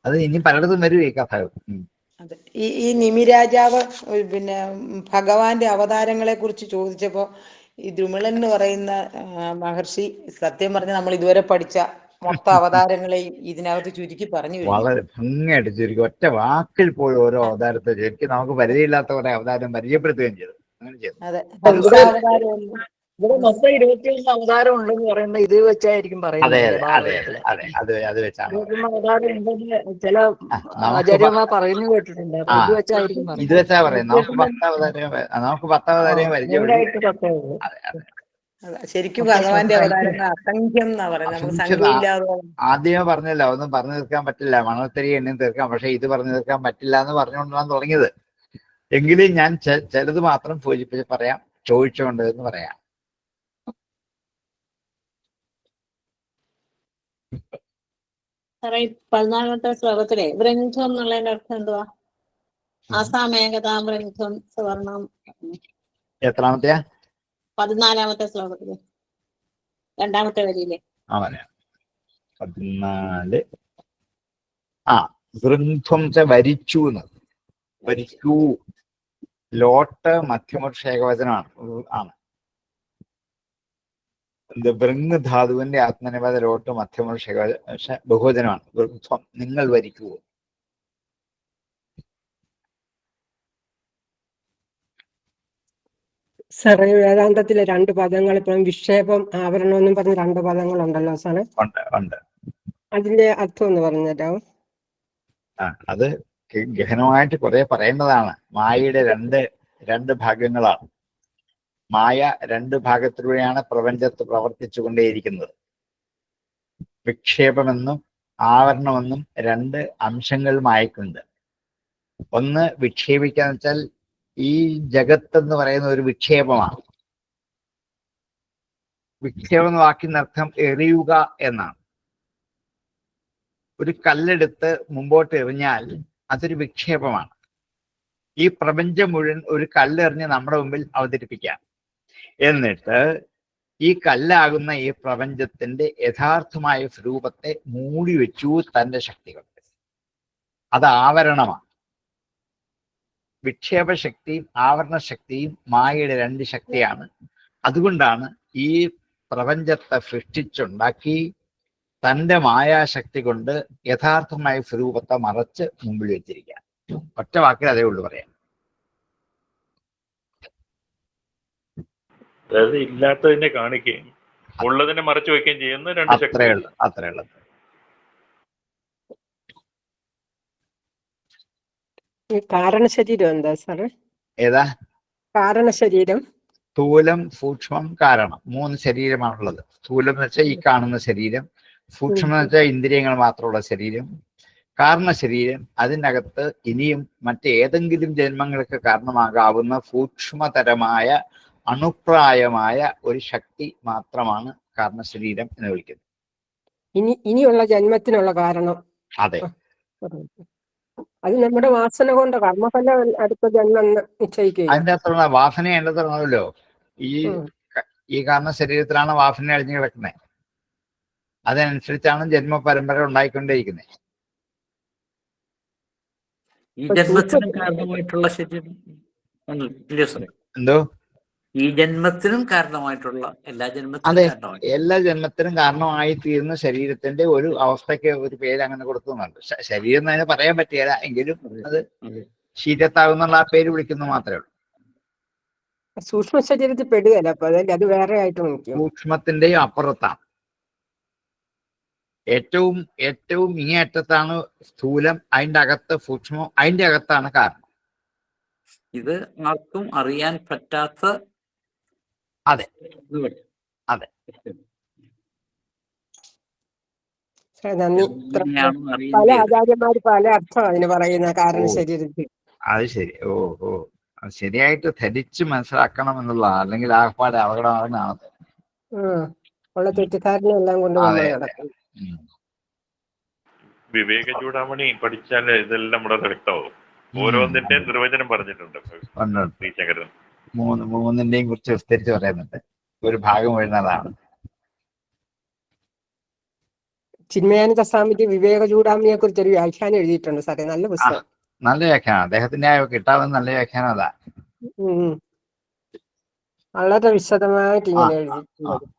[SPEAKER 2] അത് ഇനി പലയിടത്തും വരും ഈ കഥ.
[SPEAKER 6] അതെ. ഈ നിമിരാജാവ് പിന്നെ ഭഗവാന്റെ അവതാരങ്ങളെ കുറിച്ച് ചോദിച്ചപ്പോ ഈ ദ്രുമിളൻ എന്ന് പറയുന്ന മഹർഷി സത്യം പറഞ്ഞ നമ്മൾ ഇതുവരെ പഠിച്ച മൊത്തം അവതാരങ്ങളെയും ഇതിനകത്ത് ചുരുക്കി പറഞ്ഞു കഴിഞ്ഞു.
[SPEAKER 2] വളരെ ഭംഗിയായിട്ട് ചുരുക്കി ഒറ്റ വാക്കിൽ പോലും ഓരോ അവതാരത്തെ ചുരുക്കി നമുക്ക് പരിചയമില്ലാത്ത കുറെ അവതാരം പരിചയപ്പെടുത്തുകയും ചെയ്തു. അങ്ങനെ ചെയ്തു.
[SPEAKER 6] അതെ, ഹംസാവതാരം
[SPEAKER 7] ഇവിടെ മൊത്തം 21 അവതാരം ഉണ്ടെന്ന് പറയുന്നത് ഇത് വെച്ചായിരിക്കും
[SPEAKER 2] അതെ
[SPEAKER 7] പറയുന്നത്
[SPEAKER 2] അതെ അതെ
[SPEAKER 7] ഭാഗവതത്തില്.
[SPEAKER 2] അതെ അത് വെച്ചാണ്
[SPEAKER 7] 21 അവതാരം ഉണ്ടെന്ന് ചില
[SPEAKER 2] നമുക്ക്
[SPEAKER 7] ആചാര്യന്മാർ പറഞ്ഞു കേട്ടിട്ടുണ്ട്. അപ്പൊ
[SPEAKER 2] ആ
[SPEAKER 7] ഇത് വെച്ചായിരിക്കും
[SPEAKER 2] ഇത്
[SPEAKER 7] പറയുന്നത്.
[SPEAKER 2] വെച്ചാ പറയാം. നമുക്ക് 10 അവതാരം പരിചയമുള്ളൂ.
[SPEAKER 7] മെയിനായിട്ട് 10 ഉള്ളൂ.
[SPEAKER 2] അതെ അതെ.
[SPEAKER 6] ശരിക്കും ഭഗവാന്റെ അവതാരങ്ങൾ അസംഖ്യം എന്നാ പറയുന്നത്. നമുക്ക് സംഖ്യയില്ലാതെ
[SPEAKER 2] ആദ്യമേ പറഞ്ഞല്ലോ, ഒന്നും പറഞ്ഞു തീർക്കാൻ പറ്റില്ല, മണത്തിരി എണ്ണി തീർക്കാം, പക്ഷെ ഇത് പറഞ്ഞു തീർക്കാൻ പറ്റില്ല എന്ന് പറഞ്ഞുകൊണ്ടാണ് തുടങ്ങിയത്. എങ്കിലും ഞാൻ ചിലത് മാത്രം സൂചിപ്പിച്ച് പറയാം, ചോദിച്ചുകൊണ്ട് എന്ന് പറയാം.
[SPEAKER 8] സാറേ, 14ാമത്തെ ശ്ലോകത്തിലെ വൃന്ധം എന്നുള്ളതിന്റെ അർത്ഥം എന്തുവാ? അസാമേകതാ വൃന്ധം സുവർണം.
[SPEAKER 2] എത്രാമത്തെയാ?
[SPEAKER 8] 14ാമത്തെ ശ്ലോകത്തില് 2ാമത്തെ വരിയിലെ.
[SPEAKER 2] 14. വൃന്ധം വരിച്ചു എന്ന്. വരിക്കൂ ലോട്ട് മധ്യമപുരുഷ ഏകവചനമാണ് ആണ്. വൃങ് ധാതുവിന്റെ ആത്മനിപദ ലോട്ട് മധ്യമപുരുഷ ബഹുവചനമാണ്. വൃന്ധം നിങ്ങൾ വരിക്കൂ.
[SPEAKER 9] സാറേ, വേദാന്തത്തിലെ 2 പദങ്ങൾ ഇപ്പം വിക്ഷേപം ആവരണം എന്നും പറഞ്ഞ 2 പദങ്ങളുണ്ടല്ലോ സാറേ.
[SPEAKER 2] ഉണ്ട്.
[SPEAKER 9] അതിന്റെ അർത്ഥം ഒന്ന് പറഞ്ഞുതരാമോ?
[SPEAKER 2] അത് ഗഹനമായിട്ട് കുറെ പറയേണ്ടതാണ്. മായയുടെ രണ്ട് ഭാഗങ്ങളാണ്. മായ 2 ഭാഗത്തിലൂടെയാണ് പ്രപഞ്ചത്ത് പ്രവർത്തിച്ചു കൊണ്ടേയിരിക്കുന്നത്. വിക്ഷേപമെന്നും ആവരണമെന്നും 2 അംശങ്ങൾ മായക്കുണ്ട്. ഒന്ന് വിക്ഷേപിക്കാന്ന് വെച്ചാൽ ഈ ജഗത്ത് എന്ന് പറയുന്ന ഒരു വിക്ഷേപമാണ്. വിക്ഷേപം എന്ന വാക്കിന്റെ അർത്ഥം എറിയുക എന്നാണ്. ഒരു കല്ലെടുത്ത് മുമ്പോട്ട് എറിഞ്ഞാൽ അതൊരു വിക്ഷേപമാണ്. ഈ പ്രപഞ്ചം മുഴുവൻ ഒരു കല്ലെറിഞ്ഞ് നമ്മുടെ മുമ്പിൽ അവതരിപ്പിക്കാം. എന്നിട്ട് ഈ കല്ലാകുന്ന ഈ പ്രപഞ്ചത്തിന്റെ യഥാർത്ഥമായ സ്വരൂപത്തെ മൂടി വെച്ചു തന്റെ ശക്തി കൊണ്ട്. അത് ആവരണമാണ്. വിക്ഷേപശക്തിയും ആവരണശക്തിയും മായയുടെ 2 ശക്തിയാണ്. അതുകൊണ്ടാണ് ഈ പ്രപഞ്ചത്തെ സൃഷ്ടിച്ചുണ്ടാക്കി തന്റെ മായാശക്തി കൊണ്ട് യഥാർത്ഥമായ സ്വരൂപത്തെ മറച്ച് മുമ്പിൽ വെച്ചിരിക്കുക. ഒറ്റ വാക്കിൽ അതേ ഉള്ളൂ പറയാം.
[SPEAKER 5] അതായത് ഇല്ലാത്തതിനെ കാണിക്കുകയും ഉള്ളതിനെ മറച്ചു വെക്കുകയും ചെയ്യുന്ന 2 ശക്തി.
[SPEAKER 2] അത്രേ ഉള്ളത്.
[SPEAKER 9] കാരണശരീരം എന്താ സാറേ?
[SPEAKER 2] ഏതാ
[SPEAKER 9] കാരണശരീരം?
[SPEAKER 2] സ്ഥൂലം, സൂക്ഷ്മം, കാരണം. 3 ശരീരമാണുള്ളത്. സ്ഥൂലം എന്ന് വെച്ചാൽ ഈ കാണുന്ന ശരീരം, സൂക്ഷ്മം എന്ന് വെച്ചാൽ ഇന്ദ്രിയങ്ങൾ മാത്രമുള്ള ശരീരം, കാരണ ശരീരം. അതിനകത്ത് ഇനിയും മറ്റേതെങ്കിലും ജന്മങ്ങൾക്ക് കാരണമാകാവുന്ന സൂക്ഷ്മതരമായ അണുപ്രായമായ ഒരു ശക്തി മാത്രമാണ് കാരണശരീരം എന്ന് വിളിക്കുന്നത്.
[SPEAKER 9] ഇനിയുള്ള ജന്മത്തിനുള്ള കാരണം.
[SPEAKER 2] അതെ.
[SPEAKER 9] അത് നമ്മുടെ വാസന കൊണ്ട് കർമ്മഫലം അടുത്ത ജന്മം നിശ്ചയിക്കുക.
[SPEAKER 2] അതിൻ്റെ അത്ര വാസന എൻ്റെ അത്രല്ലോ. ഈ കാരണ ശരീരത്തിലാണ് വാസന അഴിഞ്ഞു കിടക്കുന്നത്. അതനുസരിച്ചാണ് ജന്മ പരമ്പര ഉണ്ടായിക്കൊണ്ടേയിരിക്കുന്നത്.
[SPEAKER 4] ഈ ജന്മത്തിനും കാരണമായിട്ടുള്ള ശരീരം
[SPEAKER 2] എന്തോ?
[SPEAKER 4] ഈ ജന്മത്തിനും കാരണമായിട്ടുള്ള എല്ലാ ജന്മത്തിനും
[SPEAKER 2] കാരണമായി തീരുന്ന ശരീരത്തിന്റെ ഒരു അവസ്ഥയ്ക്ക് ഒരു പേര് അങ്ങനെ കൊടുക്കുന്നുണ്ട്. ശരീരം എന്ന് അതിനെ പറയാൻ പറ്റില്ല, എങ്കിലും അത് ശരീരത്താകുന്നുള്ള ആ പേര് വിളിക്കുന്നു മാത്രമേ ഉള്ളൂ.
[SPEAKER 9] സൂക്ഷ്മ ശരീരത്തിൽ പെടുകയല്ല, അപ്പൊ അത് വേറെ ആയിട്ട് നോക്കും.
[SPEAKER 2] സൂക്ഷ്മത്തിന്റെയും അപ്പുറത്താണ്. ഏറ്റവും ഇങ്ങേയറ്റത്താണ് സ്ഥൂലം, അതിന്റെ അകത്ത് സൂക്ഷ്മം, അതിന്റെ അകത്താണ് കാരണം.
[SPEAKER 4] ഇത് ആർക്കും അറിയാൻ പറ്റാത്ത.
[SPEAKER 2] അതെ.
[SPEAKER 9] നന്ദി. പല ആചാര്യന്മാര് പല അർത്ഥം അതിന് പറയുന്ന കാരണ ശരീരത്തിൽ.
[SPEAKER 2] അത് ശരി. അത് ശരിയായിട്ട് ധരിച്ച് മനസ്സിലാക്കണം എന്നുള്ള, അല്ലെങ്കിൽ ആഹ്വാന അപകടമാകുന്നതാണ്.
[SPEAKER 9] ഉള്ള തെറ്റിദ്ധാരണ എല്ലാം കൊണ്ട്
[SPEAKER 5] വിവേക ചൂടാമണി പഠിച്ചാൽ ഇതെല്ലാം ഇവിടെ വ്യക്തമാവും. ഓരോന്നിന്റെ നിർവചനം പറഞ്ഞിട്ടുണ്ട് ശ്രീശങ്കരൻ.
[SPEAKER 2] 3ന്റെയും കുറിച്ച് വിസ്തരിച്ച് പറയുന്നുണ്ട്. ഒരു ഭാഗം എഴുതുന്നതാണ്.
[SPEAKER 9] ചിന്മയാനന്ദ സ്വാമിക്ക് വിവേക ചൂടാമണിയെ കുറിച്ച് ഒരു വ്യാഖ്യാനം എഴുതിയിട്ടുണ്ട് സാറേ. നല്ല പുസ്തകം.
[SPEAKER 2] നല്ല വ്യാഖ്യാനം. അദ്ദേഹത്തിന്റെ കിട്ടാവുന്ന നല്ല വ്യാഖ്യാനം അതാ.
[SPEAKER 9] ഉം. വളരെ വിശദമായിട്ട് ഇങ്ങനെ എഴുതിയിട്ടുള്ളത്.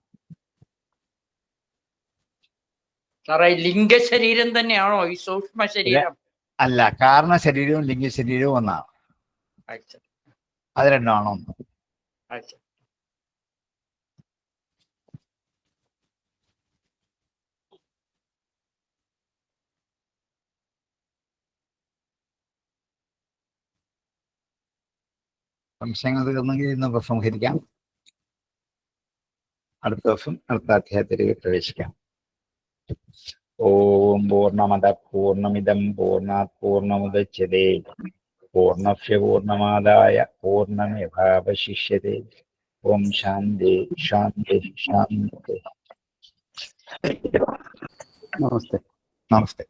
[SPEAKER 7] സാറേ ലിംഗശരീരം തന്നെയാണോ ഈ സൂക്ഷ്മ ശരീരം?
[SPEAKER 2] അല്ല, കാരണ ശരീരവും ലിംഗ ശരീരവും ഒന്നാണ്. അത് രണ്ടാണോ ഒന്ന്? സംശയങ്ങൾ തീർന്നെങ്കിൽ ഇന്ന് ഉപസംഹരിക്കാം. അടുത്ത ദിവസം അടുത്ത അധ്യായത്തിലേക്ക് പ്രവേശിക്കാം. ഓം പൂർണ്ണമദ പൂർണ്ണമിദം പൂർണ്ണാത് പൂർണ്ണമുദച്യതേ പൂർണ്ണസ്യ പൂർണ്ണമാദായ പൂർണ്ണമേവാവശിഷ്യതേ. ഓം ശാന്തി ശാന്തി ശാന്തി. നമസ്തേ.